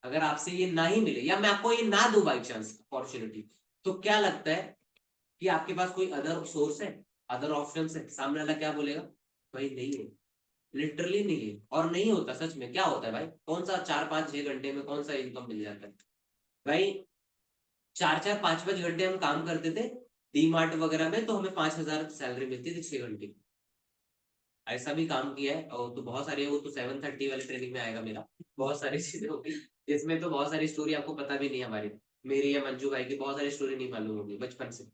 अगर आपसे ये ना ही मिले या मैं आपको ये ना दूं बाई चांस अपॉर्चुनिटी, तो क्या लगता है कि आपके पास कोई अदर सोर्स है, अदर ऑप्शन है? सामने वाला क्या बोलेगा? भाई नहीं है, लिटरली नहीं है। और नहीं होता, सच में क्या होता है भाई, कौन सा 4-5-6 घंटे में कौन सा इनकम मिल जाता है भाई? 4-4 5-5 घंटे हम काम करते थे डी मार्ट वगैरह में, तो हमें 5,000 सैलरी मिलती थी 6 घंटे की। ऐसा भी काम किया है, और तो बहुत सारी, वो तो 7:30 वाली ट्रेनिंग में आएगा मेरा। बहुत सारी चीजें होगी इसमें, तो बहुत सारी स्टोरी आपको पता भी नहीं हमारी, मेरी या मंजू भाई की बहुत सारी स्टोरी नहीं मालूम होगी बचपन से।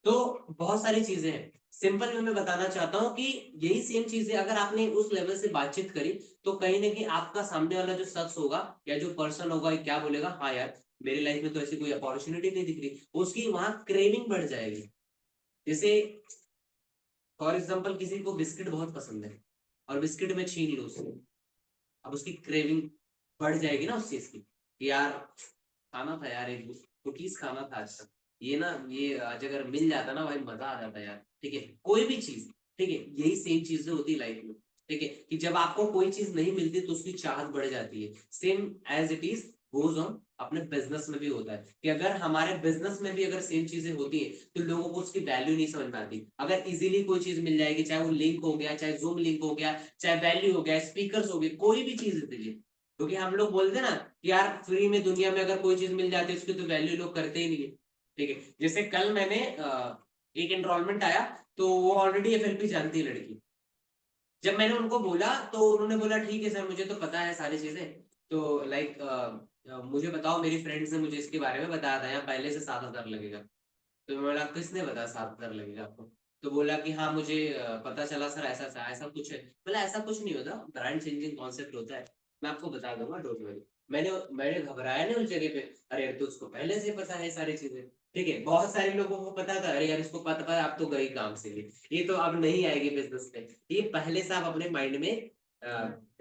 तो बहुत सारी चीजें हैं। सिंपल में मैं बताना चाहता हूँ कि यही सेम चीजें अगर आपने उस लेवल से बातचीत करी, तो कहीं ना कहीं आपका सामने वाला जो शख्स होगा या जो पर्सन होगा, ये क्या बोलेगा, हाँ यार मेरी लाइफ में तो ऐसी कोई अपॉर्चुनिटी नहीं दिख रही, उसकी वहां क्रेविंग बढ़ जाएगी। जैसे फॉर एग्जाम्पल किसी को बिस्किट बहुत पसंद है, और बिस्किट में छीन लो उससे, अब उसकी क्रेविंग बढ़ जाएगी ना उस चीज की, कि यार खाना था यार, एक कुकीज खाना था आज तक, ये ना, ये आज अगर मिल जाता ना भाई मजा आ जाता यार। ठीक है, कोई भी चीज, ठीक है, यही सेम चीजें होती है लाइफ में। ठीक है, कि जब आपको कोई चीज नहीं मिलती तो उसकी चाहत बढ़ जाती है। Same as it is goes on अपने बिजनेस में भी होता है, कि अगर हमारे बिजनेस में भी अगर सेम चीजें होती है तो लोगों को उसकी वैल्यू नहीं समझ में आती। अगर इजीली कोई चीज मिल जाएगी, चाहे वो लिंक हो गया, चाहे जूम लिंक हो गया, चाहे वैल्यू हो गया, स्पीकर हो गए, कोई भी चीज दीजिए, क्योंकि हम लोग बोलते हैं ना कि यार फ्री में दुनिया में अगर कोई चीज मिल जाती है उसकी तो वैल्यू लोग करते ही नहीं है। ठीक है, जैसे कल मैंने एक एनरोलमेंट आया, तो वो ऑलरेडी एफएलपी जानती है लड़की। जब मैंने उनको बोला तो उन्होंने बोला ठीक है सर, मुझे तो पता है सारी चीजें, तो लाइक मुझे बताओ, मेरी फ्रेंड्स ने मुझे इसके बारे में बताया था, यहाँ पहले से 7,000 लगेगा। तो मैं बोला किसने बताया 7,000 लगेगा आपको? तो बोला कि हाँ मुझे पता चला सर, ऐसा ऐसा ऐसा कुछ है। बोला ऐसा कुछ नहीं होता, ब्रांड चेंजिंग कॉन्सेप्ट होता है, मैं आपको बता दूंगा, डोंट वरी। मैंने मैंने घबराया नहीं उस जगह पे, अरे यार तो उसको पहले से पता है सारी चीजें। ठीक है, बहुत सारे लोगों को पता था, अरे यार इसको पता पता आप तो गई काम से ये तो अब नहीं आएगी बिजनेस में। ये पहले से आप अपने माइंड में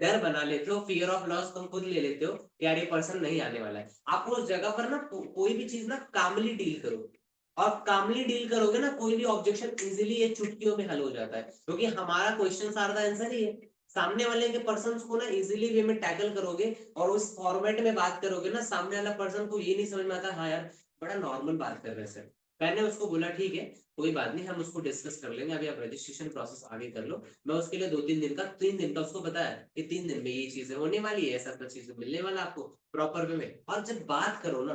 डर बना लेते हो, फियर ऑफ लॉस तुम खुद ले लेते हो कि यार ये पर्सन नहीं आने वाला है। आप उस जगह पर ना कोई भी चीज ना कामली डील करो, और कामली डील करोगे ना कोई भी ऑब्जेक्शन इजीली ये चुटकियों में हल हो जाता है, क्योंकि हमारा क्वेश्चन आर द आंसर ही है। सामने वाले के पर्सन को ना इजीली वे में टैकल करोगे और उस फॉर्मेट में बात करोगे ना, सामने वाला पर्सन को ये नहीं समझ में आता, हाँ यार बड़ा नॉर्मल बात कर रहे हैं सर। मैंने उसको बोला ठीक है कोई बात नहीं, हम उसको डिस्कस कर लेंगे, अभी आप रजिस्ट्रेशन प्रोसेस आगे कर लो। मैं उसके लिए 2-3 दिन का 3 दिन का उसको बताया कि 3 दिन में ये चीजें होने वाली है, ऐसा चीज मिलने वाला आपको प्रॉपर वे में। और जब बात करो ना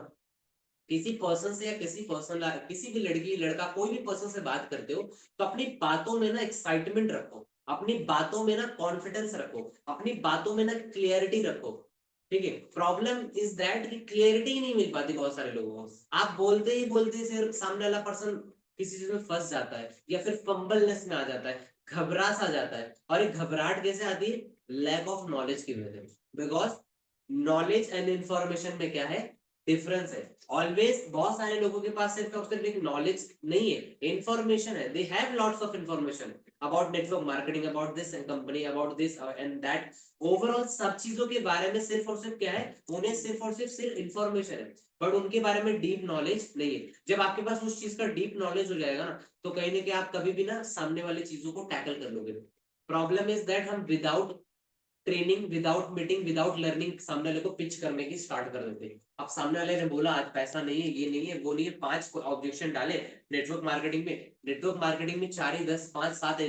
किसी पर्सन से, या किसी पर्सन किसी भी लड़की लड़का कोई भी पर्सन से बात करते हो, तो अपनी बातों में ना एक्साइटमेंट रखो, अपनी बातों में ना कॉन्फिडेंस रखो, अपनी बातों में ना क्लियरिटी रखो। ठीक है, प्रॉब्लम इज दैट कि क्लियरिटी नहीं मिल पाती बहुत सारे लोगों को। आप बोलते ही बोलते सिर्फ सामने वाला पर्सन किसी चीज में फंस जाता है, या फिर फंबलनेस में आ जाता है, घबरा सा जाता है। और ये घबराहट कैसे आती है? लैक ऑफ नॉलेज की वजह से। बिकॉज नॉलेज एंड इंफॉर्मेशन में क्या है, डिफरेंस है। ऑलवेज बहुत सारे लोगों के पास सिर्फ और सिर्फ एक नॉलेज नहीं है, इंफॉर्मेशन है। They have lots of information about network marketing, about this company, about this and that. Overall सब चीजों के बारे में सिर्फ और सिर्फ क्या है, उन्हें सिर्फ और सिर्फ इंफॉर्मेशन है, बट उनके बारे में डीप नॉलेज नहीं है। जब आपके पास उस चीज का डीप नॉलेज हो जाएगा ना, तो कहीं ना कहीं आप कभी भी ना सामने वाले चीजों को टैकल कर लोगे। प्रॉब्लम इज दैट हम without training, without meeting, without learning सामने वाले को पिच करने की स्टार्ट कर देते हैं। अब सामने वाले ने बोला आज पैसा नहीं है, ये नहीं है, वो नहीं है, 5 ऑब्जेक्शन डाले नेटवर्क मार्केटिंग में। नेटवर्क मार्केटिंग में 4 ही 10 5 7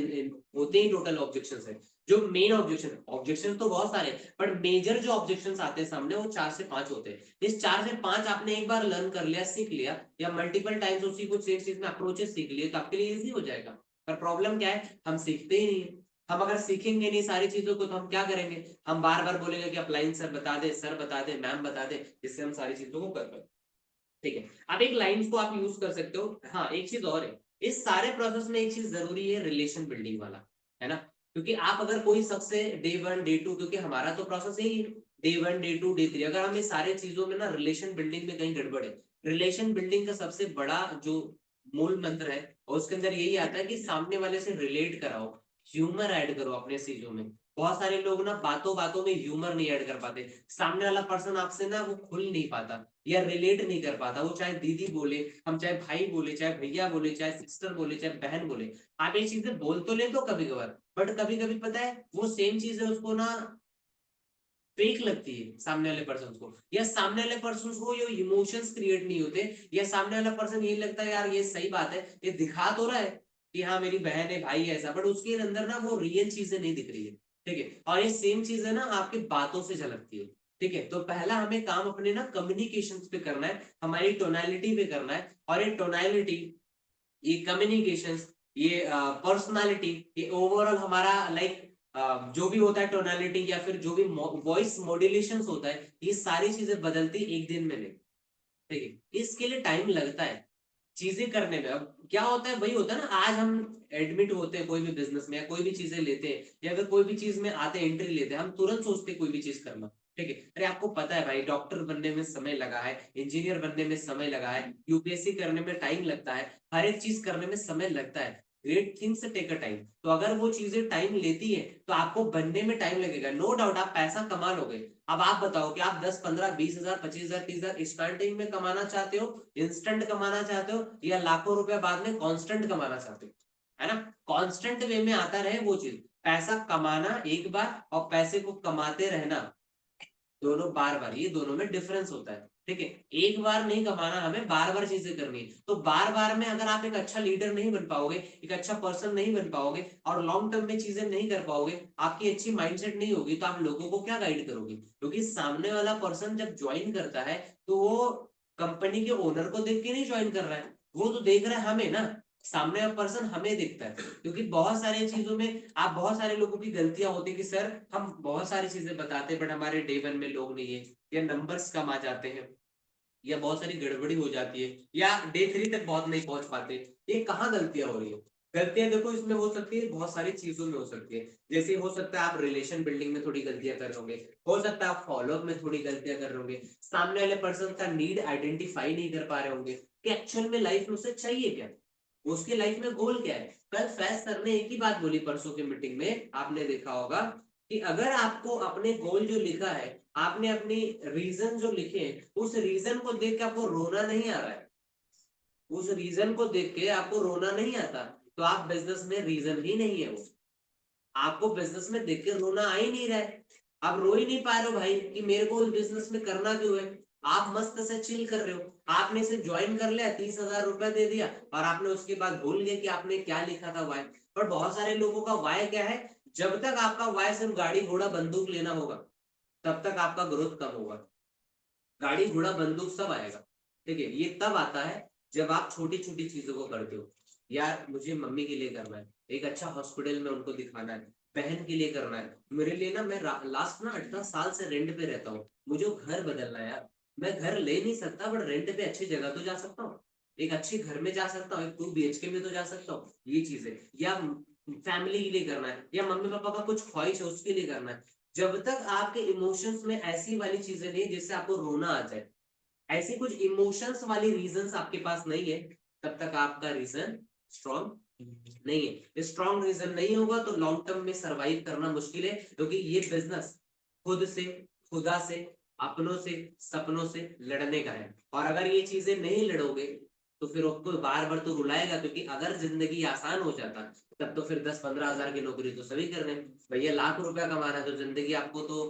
होते ही टोटल ऑब्जेक्शन है। जो मेन ऑब्जेक्शन तो बहुत सारे, पर मेजर जो ऑब्जेक्शन आते हैं सामने वो 4 से 5 होते हैं। इस 4 से 5 आपने एक बार लर्न कर लिया, सीख लिया, या मल्टीपल टाइम्स उसी को सेम चीज में अप्रोचेस सीख लिए, तो आपके लिए इजी हो जाएगा। पर प्रॉब्लम क्या है, हम सीखते ही नहीं है। हम अगर सीखेंगे नहीं सारी चीजों को, तो हम क्या करेंगे? हम बार बार बोलेंगे कि अपलाइन सर बता दे, सर बता दे, मैम बता दे, जिससे हम सारी चीजों को कर पाए। ठीक है, अब एक लाइन को आप यूज कर सकते हो। हाँ, एक चीज और है, इस सारे प्रोसेस में एक चीज जरूरी है, रिलेशन बिल्डिंग वाला, है ना? क्योंकि आप अगर कोई शख्स से डे 1 डे 2, क्योंकि हमारा तो प्रोसेस यही है, डे 1 डे 2 डे 3, अगर हम ये सारे चीजों में ना रिलेशन बिल्डिंग में कहीं गड़बड़ है। रिलेशन बिल्डिंग का सबसे बड़ा जो मूल मंत्र है, और उसके अंदर यही आता है कि सामने वाले से रिलेट कराओ, ह्यूमर ऐड करो अपने चीजों में। बहुत सारे लोग ना बातों बातों में ह्यूमर नहीं ऐड कर पाते। सामने वाला पर्सन आपसे ना वो खुल नहीं पाता, या रिलेट नहीं कर पाता। वो चाहे दीदी बोले, हम चाहे भाई बोले, चाहे भैया बोले, चाहे सिस्टर बोले, चाहे बहन बोले, आप ये चीजें बोल तो ले तो कभी कभार, बट कभी कभी पता है वो सेम चीज है उसको ना फेक लगती है सामने वाले पर्सन को, या सामने वाले पर्सन को ये इमोशंस क्रिएट नहीं होते, या सामने वाला पर्सन ये लगता है यार ये सही बात है, ये दिखा तो रहा है कि हाँ मेरी बहन है भाई है ऐसा, बट उसके अंदर ना वो रियल चीजें नहीं दिख रही है। ठीक है, और ये सेम चीज है ना आपकी बातों से झलकती है। ठीक है, तो पहला हमें काम अपने ना कम्युनिकेशन पे करना है, हमारी टोनालिटी पे करना है। और ये टोनालिटी, ये कम्युनिकेशन, ये पर्सनालिटी, ये ओवरऑल हमारा लाइक जो भी होता है टोनालिटी, या फिर जो भी वॉइस मॉड्यूलेशन होता है, ये सारी चीजें बदलती 1 दिन में नहीं। ठीक है, इसके लिए टाइम लगता है चीजें करने में। अब क्या होता है, वही होता है ना, आज हम एडमिट होते हैं कोई भी बिजनेस में, या कोई भी चीजें लेते हैं, या अगर कोई भी चीज में आते एंट्री लेते हैं, हम तुरंत सोचते हैं कोई भी चीज करना। ठीक है, अरे आपको पता है भाई, डॉक्टर बनने में समय लगा है, इंजीनियर बनने में समय लगा है, यूपीएससी करने में टाइम लगता है, हर एक चीज करने में समय लगता है। Great things take a time. तो अगर वो चीजें टाइम लेती है, तो आपको बनने में टाइम लगेगा, नो डाउट आप पैसा कमा लोगे। अब आप बताओ कि आप 10 15 20 हजार 25 हजार 30 हजार स्टार्टिंग में कमाना चाहते हो, इंस्टेंट कमाना चाहते हो, या लाखों रुपए बाद में कांस्टेंट कमाना चाहते हो? है ना? कांस्टेंट वे में आता रहे वो चीज, पैसा कमाना एक बार और पैसे को कमाते रहना दोनों बार बार, ये दोनों में डिफरेंस होता है। ठीक है, एक बार नहीं कमाना, हमें बार बार चीजें करनी है। तो बार बार में अगर आप एक अच्छा लीडर नहीं बन पाओगे, एक अच्छा पर्सन नहीं बन पाओगे, और लॉन्ग टर्म में चीजें नहीं कर पाओगे, आपकी अच्छी माइंडसेट नहीं होगी, तो आप लोगों को क्या गाइड करोगे? क्योंकि सामने वाला पर्सन जब ज्वाइन करता है, तो वो कंपनी के ओनर को देख के नहीं ज्वाइन कर रहा है, वो तो देख रहा है हमें ना, सामने वाला पर्सन हमें देखता है। क्योंकि बहुत सारी चीजों में आप, बहुत सारे लोगों की गलतियां होती है कि सर हम बहुत सारी चीजें बताते हैं, बट हमारे डे 1 में लोग नहीं है, या नंबर्स कम आ जाते हैं, या बहुत सारी गड़बड़ी हो जाती है, या डे 3 तक बहुत नहीं पहुंच पाते। ये कहाँ गलतियां हो रही है? गलतियां देखो इसमें हो सकती है, बहुत सारी चीजों में हो सकती है। जैसे हो सकता है आप रिलेशन बिल्डिंग में थोड़ी गलतियां कर रहे होंगे, हो सकता है आप फॉलोअप में थोड़ी गलतियां कर रहे होंगे, सामने वाले पर्सन का नीड आइडेंटिफाई नहीं कर पा रहे होंगे कि एक्चुअल में लाइफ में उसे चाहिए क्या, उसके लाइफ में गोल क्या है। कल फैज सर ने एक ही बात बोली परसों की मीटिंग में, आपने देखा होगा कि अगर आपको अपने गोल जो लिखा है, आपने अपनी रीजन जो लिखे उस रीजन को देख के आपको रोना नहीं आ रहा है, उस रीजन को देख के आपको रोना नहीं आता, तो आप बिजनेस में रीजन ही नहीं है वो, आपको बिजनेस में देख के रोना आ ही नहीं रहा है। आप रो ही नहीं पा रहे हो भाई कि मेरे को इस बिजनेस में करना क्यों है। आप मस्त से चिल कर रहे हो, आपने इसे ज्वाइन कर लिया, 30,000 रुपए दे दिया और आपने उसके बाद भूल गए कि आपने क्या लिखा था वाई। पर बहुत सारे लोगों का वाई क्या है, जब तक आपका वाई सिर्फ गाड़ी घोड़ा बंदूक लेना होगा तब तक आपका ग्रोथ कम होगा। गाड़ी घोड़ा बंदूक सब आएगा, ठीक है, ये तब आता है जब आप छोटी छोटी चीजों को करते हो। यार मुझे मम्मी के लिए करना है, एक अच्छा हॉस्पिटल में उनको दिखाना है, बहन के लिए करना है, मेरे लिए ना मैं लास्ट ना 18 साल से रेंट पे रहता हूँ, मुझे घर बदलना है यार। मैं घर ले नहीं सकता बट रेंट पे अच्छी जगह तो जा सकता हूँ, एक अच्छे घर में जा सकता हूँ, एक 2 BHK में तो जा सकता हूँ, ये चीजें। या फैमिली के लिए करना है, या मम्मी पापा का कुछ ख्वाहिश है उसके लिए करना है। जब तक आपके इमोशंस में ऐसी वाली चीजें नहीं जिससे आपको रोना आ जाए, ऐसी कुछ इमोशंस वाली रीजंस आपके पास नहीं है, तब तक आपका रीजन स्ट्रॉन्ग नहीं है। स्ट्रॉन्ग रीजन नहीं होगा तो लॉन्ग टर्म में सरवाइव करना मुश्किल है, क्योंकि ये बिजनेस खुद से, खुदा से, अपनों से, सपनों से लड़ने का है। और अगर ये चीजें नहीं लड़ोगे तो फिर आपको बार बार तो रुलाएगा, क्योंकि अगर जिंदगी आसान हो जाता तब तो फिर 10-15 हजार की नौकरी तो सभी कर रहे हैं भैया, लाख रुपया कमाना है तो जिंदगी आपको तो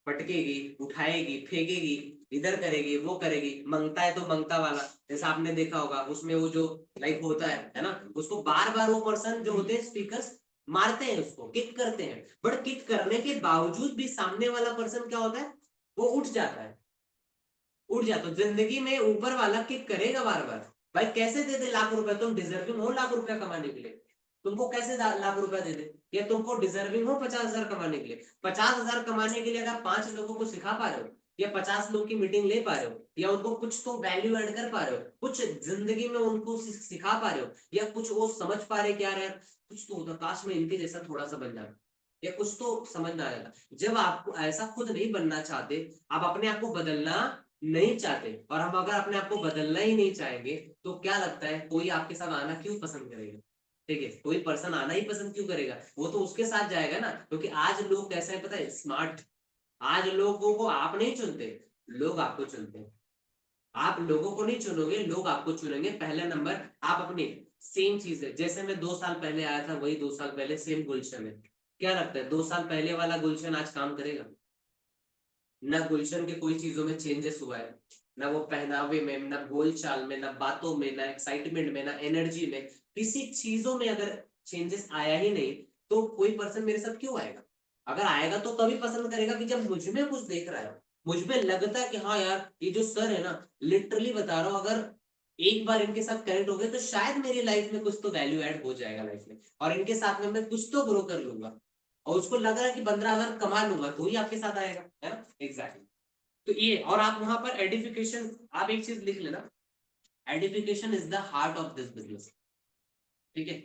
पटकेगी, उठाएगी, फेंकेगी, इधर करेगी, वो करेगी, मंगता है तो मंगता वाला, जैसा आपने देखा होगा उसमें वो जो लाइक होता है ना, उसको बार बार वो पर्सन जो होते हैं स्पीकर्स मारते हैं, उसको किक करते हैं, बट किक करने के बावजूद भी सामने वाला पर्सन क्या होता है, वो उठ जाता है, उठ जाता है। जिंदगी में ऊपर वाला किक करेगा बार बार, भाई कैसे दे दे लाख रुपए, तुम डिजर्विंग हो लाख रुपया कमाने के लिए, तुमको कैसे लाख रुपया दे दे, या तुमको डिजर्विंग हो 50,000 कमाने के लिए। 50,000 कमाने के लिए अगर 5 लोगों को सिखा पा रहे हो, या 50 लोग की मीटिंग ले पा रहे हो, या उनको कुछ तो वैल्यू ऐड कर पा रहे हो, कुछ जिंदगी में उनको सिखा पा रहे हो, या कुछ वो समझ पा रहे क्या रहे, कुछ तो होता काश में इनके जैसा थोड़ा सा बन जाता, या कुछ तो समझ में आ जाता। जब आपको ऐसा खुद नहीं बनना चाहते, आप अपने आप को बदलना नहीं चाहते, और हम अगर अपने आप को बदलना ही नहीं चाहेंगे, तो क्या लगता है कोई आपके साथ आना क्यों पसंद करेगा, ठीक है, कोई पर्सन आना ही पसंद क्यों करेगा, वो तो उसके साथ जाएगा ना, क्योंकि आज लोग कैसे है पता है, स्मार्ट। आज लोगों को आप नहीं चुनते, लोग आपको चुनते हैं। आप लोगों को नहीं चुनोगे, लोग आपको चुनेंगे। पहला नंबर आप अपनी सेम चीज है, जैसे मैं 2 साल पहले आया था वही 2 साल पहले सेम गुलशन है। क्या लगता है 2 साल पहले वाला गुलशन आज काम करेगा? ना गुलशन के कोई चीजों में चेंजेस हुआ है, ना वो पहनावे में, ना बोल चाल में, ना बातों में, ना एक्साइटमेंट में, ना एनर्जी में, किसी चीजों में अगर चेंजेस आया ही नहीं, तो कोई पर्सन मेरे साथ क्यों आएगा? अगर आएगा तो तभी पसंद करेगा कि जब मुझ में कुछ देख रहा है, मुझ में लगता है कि हाँ यार ये जो सर है ना, लिटरली बता रहा हूँ, अगर एक बार इनके साथ कनेक्ट हो गए तो शायद मेरी लाइफ में कुछ तो वैल्यू ऐड हो जाएगा लाइफ में, और इनके साथ में मैं कुछ तो ग्रो कर लूंगा, और उसको लग रहा है कि 15,000 कमा लूंगा, तो ही आपके साथ आएगा, है ना, एग्जैक्टली। तो ये, और आप वहां पर एडिफिकेशन, आप एक चीज लिख लेना, edification is the heart of this business, ठीक है,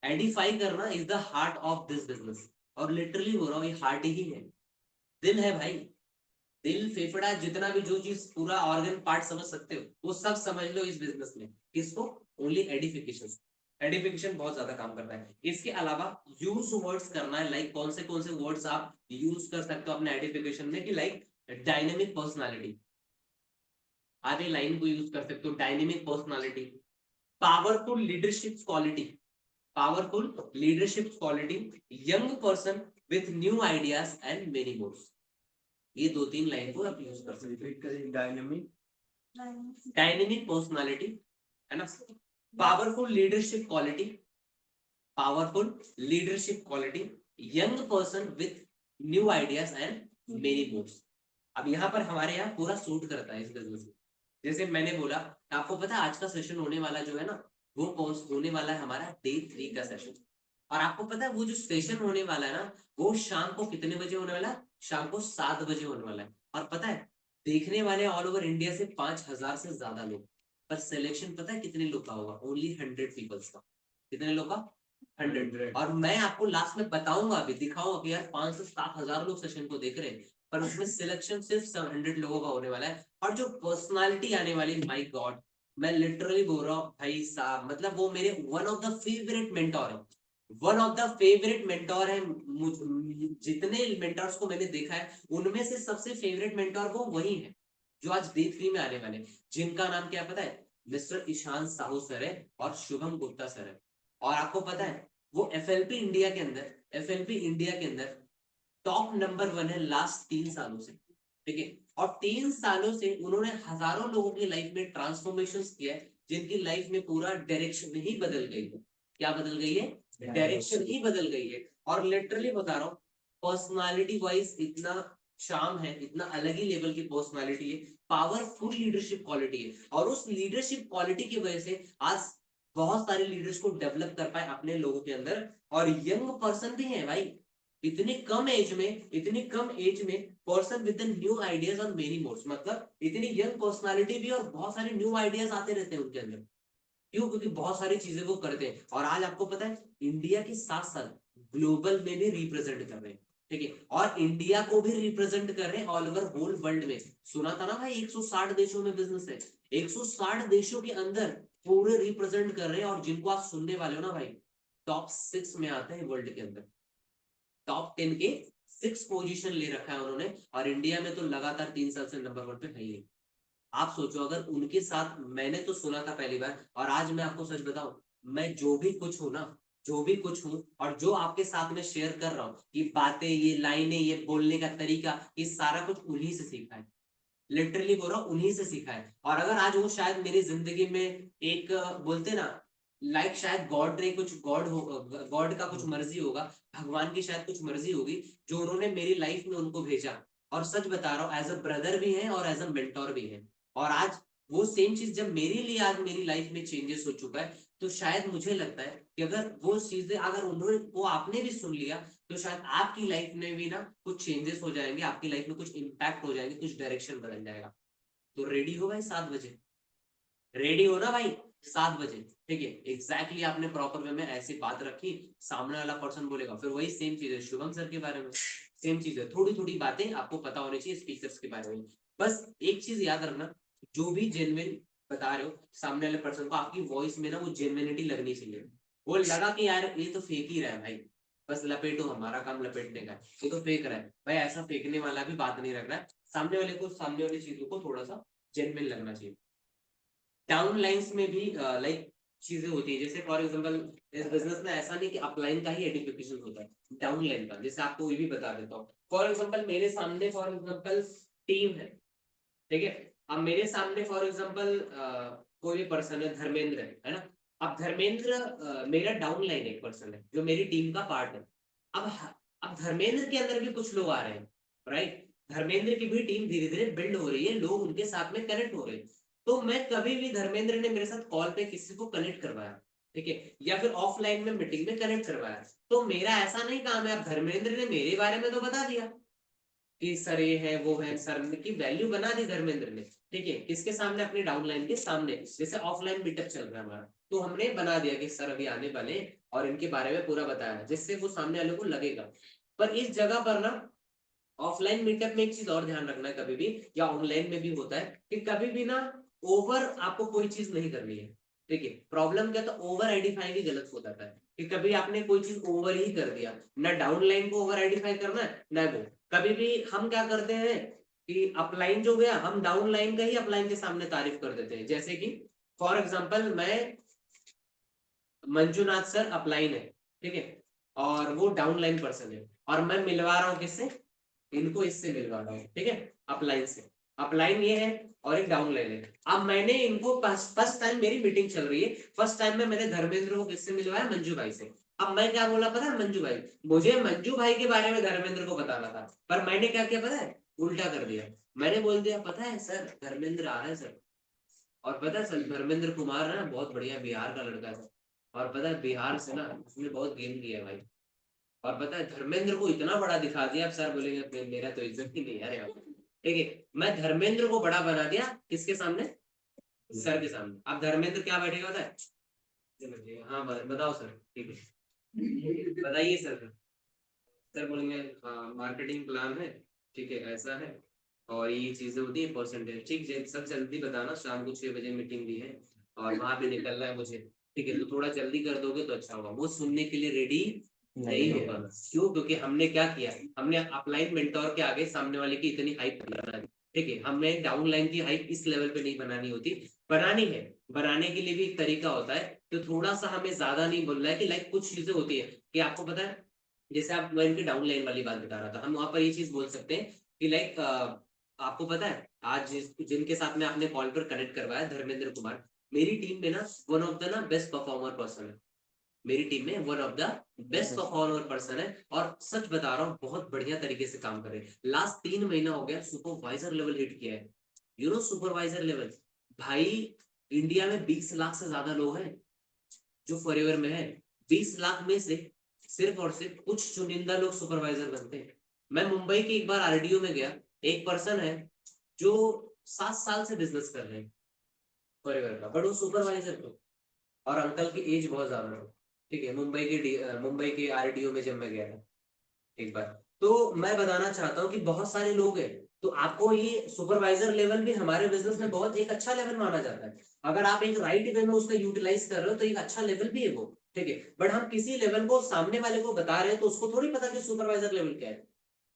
एडिफाई करना is the heart of this business. और लिटरली बोल रहा हूँ ये हार्ट ही है, दिल है भाई, दिल फेफड़ा जितना भी जो चीज पूरा ऑर्गन पार्ट समझ सकते हो वो सब समझ लो इस बिजनेस में। किसको? Only edification. एडिफिकेशन बहुत ज्यादा काम करता है। इसके अलावा यूज वर्ड्स करना है, लाइक कौन से वर्ड्स आप यूज कर सकते हो अपने एडिफिकेशन में, कि लाइक डायनेमिक पर्सनालिटी, आप ये लाइन को यूज कर सकते हो, dynamic personality, powerful leadership quality, powerful leadership quality, young person with new ideas and many mores. ये 2-3 लाइन को आप यूज कर सकते हो। डायनेमिक, डायनेमिक पर्सनालिटी, है ना, powerful leadership quality, powerful leadership quality, young person with new ideas and many mores. अब यहाँ पर हमारे यहाँ पूरा सूट करता है इस बिजनेस में। जैसे मैंने बोला, आपको पता है आज का सेशन होने वाला जो है ना, वो होने वाला है हमारा डे 3 का सेशन। और आपको पता है वो जो सेशन होने वाला है ना, वो शाम को कितने बजे होने वाला है? शाम को 7 बजे होने वाला है। और पता है देखने वाले ऑल ओवर इंडिया से 5,000 से ज्यादा लोग, पर सिलेक्शन पता है कितने लोग का होगा? ओनली 100 पीपल्स का। कितने लोग का? 100। और मैं आपको लास्ट में बताऊंगा, अभी दिखाऊंगा कि यार 5 से 7 हजार लोग सेशन को देख रहे हैं, पर उसमें सिलेक्शन सिर्फ 700 लोगों का होने वाला है। और जो पर्सनालिटी आने वाली, माय गॉड, मैं लिटरली बोल रहा हूँ भाई साहब, मतलब वो मेरे one of the favourite mentor है, one of the favourite mentor है। जितने मेंटर्स को मैंने देखा है उनमें से सबसे फेवरेट मेंटोर वो वही है जो आज D3 में आने वाले, जिनका नाम क्या पता है? मिस्टर ईशान साहू सर है और शुभम गुप्ता सर है। और आपको पता है वो FLP इंडिया के अंदर, FLP इंडिया के अंदर टॉप नंबर 1 है लास्ट 3 सालों से, ठीक है। और 3 सालों से उन्होंने हजारों लोगों की लाइफ में ट्रांसफॉर्मेशन किया है, जिनकी लाइफ में पूरा डायरेक्शन ही बदल गई है। क्या बदल गई है? डायरेक्शन ही बदल गई है। और लिटरली बता रहा हूँ, पर्सनालिटी वाइज इतना शाम है, इतना अलग ही लेवल की पर्सनालिटी है, पावरफुल लीडरशिप क्वालिटी है। और उस लीडरशिप क्वालिटी की वजह से आज बहुत सारे लीडर्स को डेवलप कर पाए अपने लोगों के अंदर। और यंग पर्सन भी है भाई, इतनी कम एज में, इतनी कम एज में पर्सन विद न्यू आइडियाज और मेनी मोड्स, मतलब इतनी यंग पर्सनालिटी भी और बहुत सारे न्यू आइडियाज आते रहते हैं उनके अंदर। क्यों? क्योंकि बहुत सारी चीजें वो करते हैं। और आज आपको पता है इंडिया के साथ साथ ग्लोबल में भी रिप्रेजेंट कर रहे हैं, ठीक है। और इंडिया को भी रिप्रेजेंट कर रहे हैं ऑल ओवर होल वर्ल्ड में। सुना था ना भाई 160 देशों में बिजनेस है, 160 देशों के अंदर पूरे रिप्रेजेंट कर रहे हैं। और जिनको आप सुनने वाले हो ना भाई, टॉप 6 में आते हैं वर्ल्ड के अंदर, टॉप 10 के 6 पोजीशन ले रखा है उन्होंने। और इंडिया में तो लगातार 3 साल से नंबर 1 पे है ही। आप सोचो अगर उनके साथ, मैंने तो सुना था पहली बार, और आज मैं आपको सच बताऊं, मैं जो भी कुछ हूं ना, जो भी कुछ हूं और जो आपके साथ में शेयर कर रहा हूं, ये बातें, ये लाइनें, ये बोलने का तरीका, ये सारा कुछ उन्हीं से सीखा है। लिटरली बोल रहा हूँ उन्हीं से सीखा है। और अगर आज वो शायद मेरी जिंदगी में एक बोलते ना, लाइक शायद गॉड ने कुछ, गॉड हो, गॉड का कुछ मर्जी होगा, भगवान की शायद कुछ मर्जी होगी जो उन्होंने मेरी लाइफ में उनको भेजा। और सच बता रहा हूँ, एज अ ब्रदर भी है और एज अ मेंटोर भी है। और आज वो सेम चीज जब मेरे लिए आज मेरी लाइफ में चेंजेस हो चुका है, तो शायद मुझे लगता है कि अगर वो चीजें, अगर उन्होंने, वो आपने भी सुन लिया, तो शायद आपकी लाइफ में भी ना कुछ चेंजेस हो जाएंगे, आपकी लाइफ में कुछ इम्पैक्ट हो जाएंगे, कुछ डायरेक्शन बदल जाएगा। तो रेडी हो भाई 7 बजे, रेडी हो ना भाई 7 बजे, ठीक है। एग्जैक्टली आपने प्रॉपर वे में ऐसी बात रखी, सामने वाला पर्सन बोलेगा, फिर वही सेम चीज है शुभम सर के बारे में, सेम चीज है, थोड़ी थोड़ी बातें आपको पता होनी चाहिए स्पीकर्स के बारे में। बस एक चीज याद रखना, जो भी जेन्युइन बता रहे हो सामने वाले पर्सन को, आपकी वॉइस में ना वो जेन्युइनिटी लगनी चाहिए। वो लगा कि यार ये तो फेक ही रहा है भाई, बस लपेटो, हमारा काम लपेटने का है, ये तो फेक रहा है भाई, ऐसा फेंकने वाला भी बात नहीं रख रहा है। सामने वाले को, सामने वाली चीजों को थोड़ा सा जेन्युइन लगना चाहिए। डाउन लाइन्स में भी लाइक चीजें होती है, जैसे फॉर एग्जांपल इस बिजनेस में ऐसा नहीं कि अपलाइन का ही एडिफिकेशन होता है, डाउन लाइन का। जैसे आपको ये भी बता देता हूँ, फॉर एग्जांपल मेरे सामने, फॉर एग्जांपल टीम है, ठीक है। अब मेरे सामने फॉर एग्जांपल कोई भी पर्सन है, धर्मेंद्र है ना। अब धर्मेंद्र मेरा डाउन लाइन एक पर्सन है जो मेरी टीम का पार्ट है। अब अब धर्मेंद्र के अंदर भी कुछ लोग आ रहे हैं, राइट। धर्मेंद्र की भी टीम धीरे धीरे बिल्ड हो रही है, लोग उनके साथ में कनेक्ट हो रहे हैं। तो मैं कभी भी, धर्मेंद्र ने मेरे साथ कॉल पे किसी को कनेक्ट करवाया, ठीक है, या फिर ऑफलाइन में मीटिंग में कनेक्ट करवाया, तो मेरा ऐसा नहीं काम है। अब धर्मेंद्र ने मेरे बारे में तो बता दिया कि सर ये है वो है, सर की वैल्यू बना दी धर्मेंद्र ने, ठीक है, किसके सामने? अपने डाउनलाइन के सामने। जैसे ऑफलाइन मीटअप चल रहा है हमारा, तो हमने बना दिया कि सर अभी आने वाले, और इनके बारे में पूरा बताया, जिससे वो सामने वाले को लगेगा। पर इस जगह पर ना, ऑफलाइन मीटअप में एक चीज और ध्यान रखना है कभी भी, या ऑनलाइन में भी होता है, कि कभी भी ना ओवर आपको कोई चीज नहीं करनी है, ठीक है। प्रॉब्लम क्या, तो ओवर आइडेंटिफाई भी गलत हो जाता है, कि कभी आपने कोई चीज ओवर ही कर दिया ना, डाउन लाइन को ओवर आइडेंटिफाई करना है ना वो। कभी भी हम क्या करते हैं कि अपलाइन जो गया, हम डाउन लाइन का ही अपलाइन के सामने तारीफ कर देते हैं। जैसे कि फॉर एग्जाम्पल मैं, मंजुनाथ सर अपलाइन है, ठीक है, और वो डाउन लाइन पर्सन है, और मैं मिलवा रहा हूँ किससे? इनको इससे मिलवा रहा हूँ, ठीक है, अपलाइन से। अपलाइन ये है और एक डाउन लाइन है। अब मैंने इनको फर्स्ट टाइम, मेरी मीटिंग चल रही है, फर्स्ट टाइम में मैंने धर्मेंद्र को किससे मिलवाया? मंजू भाई से। अब मैं क्या बोला पता है? मंजू भाई। मुझे मंजू भाई के बारे में धर्मेंद्र को बताना था, पर मैंने क्या किया पता है? उल्टा कर दिया। मैंने बोल दिया पता है सर, धर्मेंद्र आ रहा है सर, और पता है सर धर्मेंद्र कुमार है ना, बहुत बढ़िया बिहार का लड़का है, और पता है बिहार से ना उसने बहुत गेम किया है भाई। और पता है धर्मेंद्र को इतना बड़ा दिखा दिया, अब सर बोलेंगे मेरा तो इज्जत ही नहीं है, अरे ठीक है। मैं धर्मेंद्र को बड़ा बना दिया किसके सामने? सर के सामने। अब धर्मेंद्र क्या बैठेगा पता है? हाँ बताओ सर, ठीक है बताइए सर। सर बोलेंगे हाँ मार्केटिंग प्लान है, ठीक है ऐसा है और ये चीजें होती है परसेंटेज, ठीक है सर जल्दी बताना, शाम को 6 बजे मीटिंग भी है और वहां पे निकलना है मुझे, ठीक है तो थोड़ा जल्दी कर दोगे तो अच्छा होगा। वो सुनने के लिए रेडी नहीं होगा, क्यों? क्योंकि हमने क्या किया, हमने अपलाइन मेंटोर के आगे सामने वाले की इतनी हाइप बना दी, ठीक है हमें डाउनलाइन की हाइप इस लेवल पे नहीं बनानी होती, बनानी है, बनाने के लिए भी एक तरीका होता है, तो थोड़ा सा हमें ज्यादा नहीं बोलना है कि लाइक कुछ चीजें होती है कि आपको पता है, जैसे आप मैं इनकी डाउनलाइन वाली बात बता रहा था, हम वहां पर ये चीज बोल सकते हैं कि लाइक आपको पता है आज जिनके साथ में आपने कॉल पर कनेक्ट करवाया, धर्मेंद्र कुमार, मेरी टीम में ना वन ऑफ द ना बेस्ट परफॉर्मर पर्सन है, मेरी टीम में one of the best performer person है, और सच बता रहा हूँ बहुत बढ़िया तरीके से काम कर रहे हैं। लास्ट 3 महीना हो गया सुपरवाइजर लेवल हिट किया है, यू नो सुपरवाइजर लेवल, भाई इंडिया में 20 लाख से ज्यादा लोग हैं जो फॉरएवर में है, 20 लाख में से सिर्फ और सिर्फ कुछ चुनिंदा लोग सुपरवाइजर बनते हैं। मैं मुंबई के एक बार आरडीओ में गया, एक पर्सन है जो 7 साल से बिजनेस कर रहे हैं फॉरएवर का, बट वो सुपरवाइजर थे और अंकल की एज बहुत ज्यादा है, ठीक है मुंबई के आरडीओ में जब मैं गया था एक बार, तो मैं बताना चाहता हूँ कि बहुत सारे लोग हैं, तो आपको ये सुपरवाइजर लेवल भी हमारे बिजनेस में बहुत एक अच्छा लेवल माना जाता है, अगर आप एक राइट वे में उसका यूटिलाइज कर रहे हो तो एक अच्छा लेवल भी है वो, ठीक है बट हम किसी लेवल को सामने वाले को बता रहे हैं तो उसको थोड़ी पता कि सुपरवाइजर लेवल क्या है।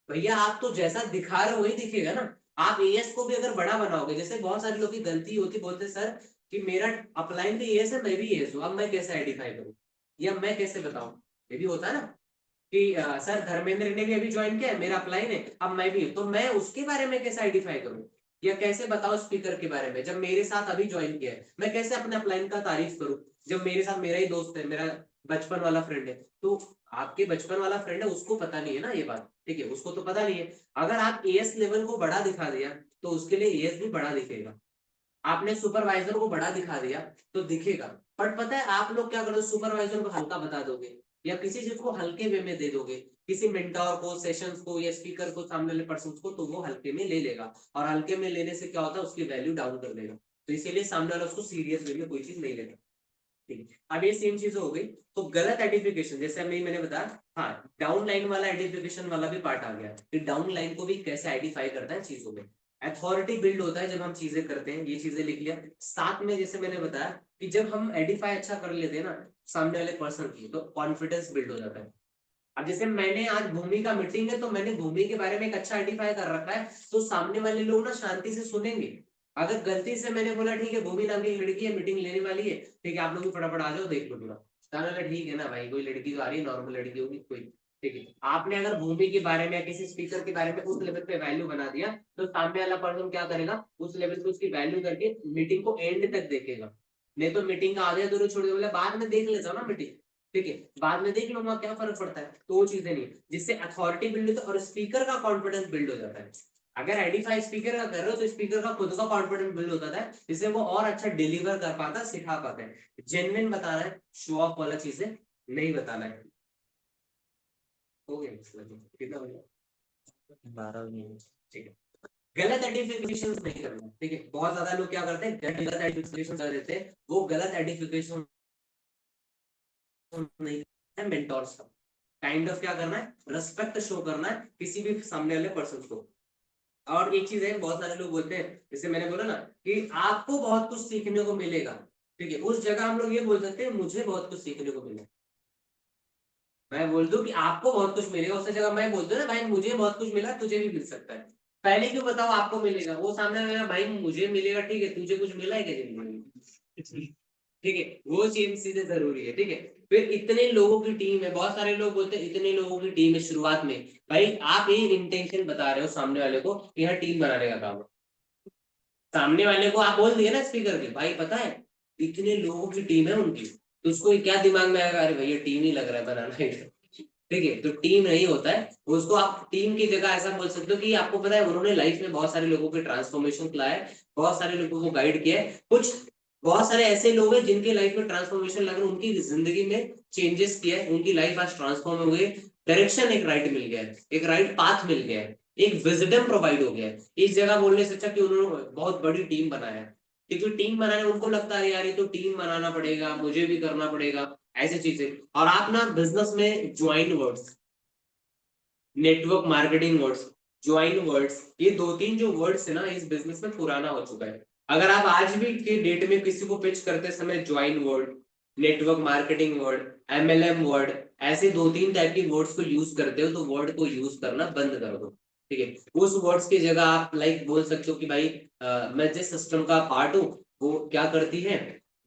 भैया आप तो जैसा दिखा रहे हो वही दिखेगा ना, आप एएस को भी अगर बड़ा बनाओगे, जैसे बहुत सारे लोग की गलती होती, बोलते सर कि मेरा अपलाइन भी एएस है, मैं भी एएस हूँ, अब मैं कैसे आइडेंटिफाई करूँ या मैं कैसे बताऊं, ये भी होता है ना कि सर धर्मेंद्र ने भी अभी ज्वाइन किया है, मेरा अपलाइन है, अब मैं भी, तो मैं उसके बारे में कैसे आइडेंटिफाई करूं या कैसे बताओ स्पीकर के बारे में, जब मेरे साथ अभी ज्वाइन किया है मैं कैसे अपने अपलाइन का तारीफ करूं, जब मेरे साथ मेरा ही दोस्त है, मेरा बचपन वाला फ्रेंड है, तो आपके बचपन वाला फ्रेंड है उसको पता नहीं है ना ये बात, ठीक है उसको तो पता नहीं है, अगर आप एएस लेवल को बड़ा दिखा दिया तो उसके लिए एएस भी बड़ा दिखेगा, आपने सुपरवाइजर को बड़ा दिखा दिया तो दिखेगा, बट पता है आप लोग क्या करोगे, सुपरवाइजर को हल्का बता दोगे या किसी चीज को हल्के वे में दे दोगे, किसी मेंटोर को, सेशंस को या स्पीकर को, सामने वाले पर्सन को, तो वो हल्के में ले लेगा, और हल्के में लेने से क्या होता है उसकी वैल्यू डाउन कर देगा, तो इसीलिए सामने वाला उसको सीरियस वे में कोई चीज नहीं लेगा, ठीक है। अब ये सेम चीज हो गई, तो गलत आइडेंटिफिकेशन, जैसे मैंने बताया, हाँ डाउन लाइन वाला आइडेंटिफिकेशन वाला भी पार्ट आ गया कि डाउन लाइन को भी कैसे आइडेंटिफाई करता है चीजों में, अथॉरिटी बिल्ड होता है जब हम चीजें करते हैं, ये चीजें लिख लिया साथ में, जैसे मैंने बताया कि जब हम आइडेंटिफाई अच्छा कर लेते हैं ना सामने वाले पर्सन की, तो कॉन्फिडेंस बिल्ड हो जाता है। अब जैसे मैंने आज भूमि का मीटिंग है तो मैंने भूमि के बारे में एक अच्छा आइडेंटिफाई कर रखा है, तो सामने वाले लोग ना शांति से सुनेंगे। अगर गलती से मैंने बोला ठीक है भूमि नाम की एक लड़की है मीटिंग लेने वाली है, ठीक है आप लोग भी फटाफट आ जाओ देख लो पूरा, तो ठीक है ना भाई, कोई लड़की तो आ रही है, नॉर्मल लड़की होगी कोई, ठीक है आपने अगर भूमि के बारे में या किसी स्पीकर के बारे में उस लेवल पे वैल्यू बना दिया, तो सामने वाला पर्सन क्या करेगा, उस लेवल पे उसकी वैल्यू करके मीटिंग को एंड तक देखेगा, नहीं तो मीटिंग का आधे अधूरे छोड़ के बोले बाद में देख लेता ना मीटिंग, ठीक है बाद में देख लूंगा क्या फर्क पड़ता है, तो वो चीजें नहीं, जिससे अथॉरिटी बिल्ड होता है और स्पीकर का कॉन्फिडेंस बिल्ड हो जाता है। अगर आइडेंटिफाई स्पीकर का कर रहे हो तो स्पीकर का खुद का कॉन्फिडेंस बिल्ड होता है, जिससे वो और अच्छा डिलीवर कर पाता है, सिखा पाता है, जेन्युइन बताना है, शो ऑफ वाला चीजें नहीं बताना है। हो गया कितना हो गया, 12 मिनट, ठीक है। गलत आइडेंटिफिकेशन नहीं करना, ठीक है बहुत ज्यादा लोग क्या करते हैं गलत आइडेंटिफिकेशन कर देते हैं, वो गलत आइडेंटिफिकेशन नहीं है, मेंटोर्स का काइंड ऑफ क्या करना है, रिस्पेक्ट शो करना है किसी भी सामने वाले पर्सन को। और एक चीज है बहुत सारे लोग बोलते हैं, जैसे मैंने बोला ना कि आपको बहुत कुछ सीखने को मिलेगा, ठीक है उस जगह हम लोग ये बोल सकते हैं मुझे बहुत कुछ सीखने को मिला, मैं बोल दूं कि आपको बहुत कुछ मिलेगा, उस जगह मैं बोल दूं ना भाई मुझे बहुत कुछ मिला तुझे भी मिल सकता है, पहले क्यों बताओ आपको मिलेगा, वो सामने वाला भाई मुझे मिलेगा, ठीक है तुझे कुछ मिला है क्या जिंदगी में? ठीक है वो चीज चीजें जरूरी है, ठीक है। फिर इतने लोगों की टीम है, बहुत सारे लोग बोलते हैं इतने लोगों की टीम है शुरुआत में, भाई आप ये इंटेंशन बता रहे हो सामने वाले को कि यहाँ टीम बनाने का काम है, सामने वाले को आप बोल दिए ना स्पीकर के भाई पता है इतने लोगों की टीम है उनकी, तो उसको क्या दिमाग में आएगा, अरे भैया टीम ही लग रहा है बनाना है, ठीक है तो टीम नहीं होता है, उसको आप टीम की जगह ऐसा बोल सकते हो कि आपको पता है उन्होंने लाइफ में बहुत सारे लोगों के ट्रांसफॉर्मेशन लाया है, बहुत सारे लोगों को गाइड किया है, कुछ बहुत सारे ऐसे लोग हैं जिनके लाइफ में ट्रांसफॉर्मेशन लग रहा है, उनकी जिंदगी में चेंजेस किया है, उनकी लाइफ आज ट्रांसफॉर्म हो गई, डायरेक्शन एक राइट मिल गया है, एक राइट पाथ मिल गया है, एक विजडम प्रोवाइड हो गया है, इस जगह बोलने से अच्छा कि उन्होंने बहुत बड़ी टीम बनाया है, क्योंकि टीम बनाने उनको लगता है यार ये तो टीम बनाना पड़ेगा, मुझे भी करना पड़ेगा, ऐसी चीजें। और आप ना बिजनेस में join words, network marketing words, join words, ये दो तीन जो वर्ड्स है ना इस बिजनेस में पुराना हो चुका है। अगर आप आज भी के डेट में किसी को पिच करते समय join word, network marketing word, MLM word, ऐसे दो तीन टाइप की वर्ड्स को यूज करते हो तो वर्ड को यूज करना बंद कर दो। ठीक है, उस वर्ड्स की जगह आप लाइक बोल सकते हो कि भाई मैं जिस सिस्टम का पार्ट हूँ वो क्या करती है,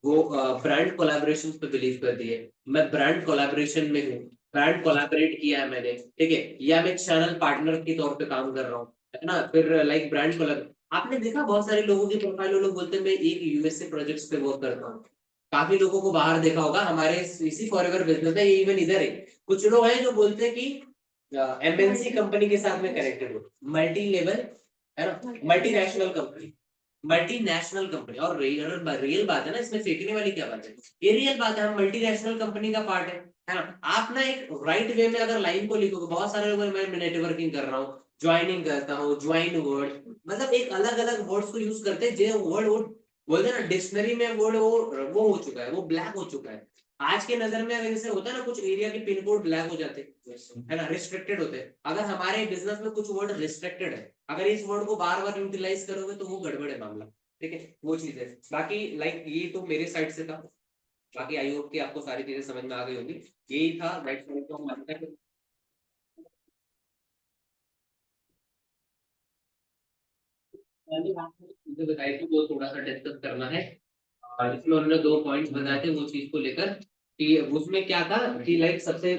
वो ब्रांड कोलैबोरेशन पे बिलीव करती है, मैं ब्रांड कोलैबोरेशन में हूँ, ब्रांड कोलैबोरेट किया है मैंने, ठीक है, या मैं चैनल पार्टनर के तौर पे काम कर रहा हूँ, है ना। फिर लाइक ब्रांड कोलैब, आपने देखा बहुत सारे लोगों की प्रोफाइल, लोग बोलते हैं मैं एक यूएसए प्रोजेक्ट्स पे वर्क करता हूँ। काफी लोगों को बाहर देखा होगा हमारे इसी फॉरएवर बिजनेस है, इवन इधर है, कुछ लोग हैं जो बोलते हैं कि एमएनसी कंपनी के साथ में कनेक्टेड हो, मल्टी लेवल, है ना, मल्टीनेशनल कंपनी, मल्टीनेशनल कंपनी। और रियल बात है ना, इसमें फेंकने वाली क्या बात है, ये रियल बात है, हम मल्टीनेशनल कंपनी का पार्ट है ना। आप ना एक राइट वे में अगर लाइन को लिखोगे, बहुत सारे लोग, मैं नेटवर्किंग कर रहा हूँ, ज्वाइनिंग करता हूँ, ज्वाइन वर्ड, मतलब एक अलग अलग वर्ड्स को यूज करते हैं, जो वर्ड वो बोलते हैं ना डिक्शनरी में वर्ड वो हो चुका है, वो ब्लैक हो चुका है। आज के नजर में अगर जैसे होता है ना, कुछ एरिया के पिन कोड ब्लैक हो जाते हैं, है ना, रिस्ट्रिक्टेड होते हैं। अगर हमारे बिजनेस में कुछ वर्ड रिस्ट्रिक्टेड है, अगर इस वर्ड को बार बार यूटिलाइज करोगे तो वो गड़बड़ है मामला। ठीक है, वो चीज है। बाकी लाइक ये तो मेरे साइड से था, बाकी आई होप कि आपको सारी चीजें समझ में आ गई होगी। यही था राइट साइड को हम मानते हैं। पहले आपने मुझे बताई थी वो थोड़ा सा डिस्कस करना है, और इसमें उन्होंने दो पॉइंट्स बताए थे वो चीज को लेकर, कि उसमें क्या था कि लाइक सबसे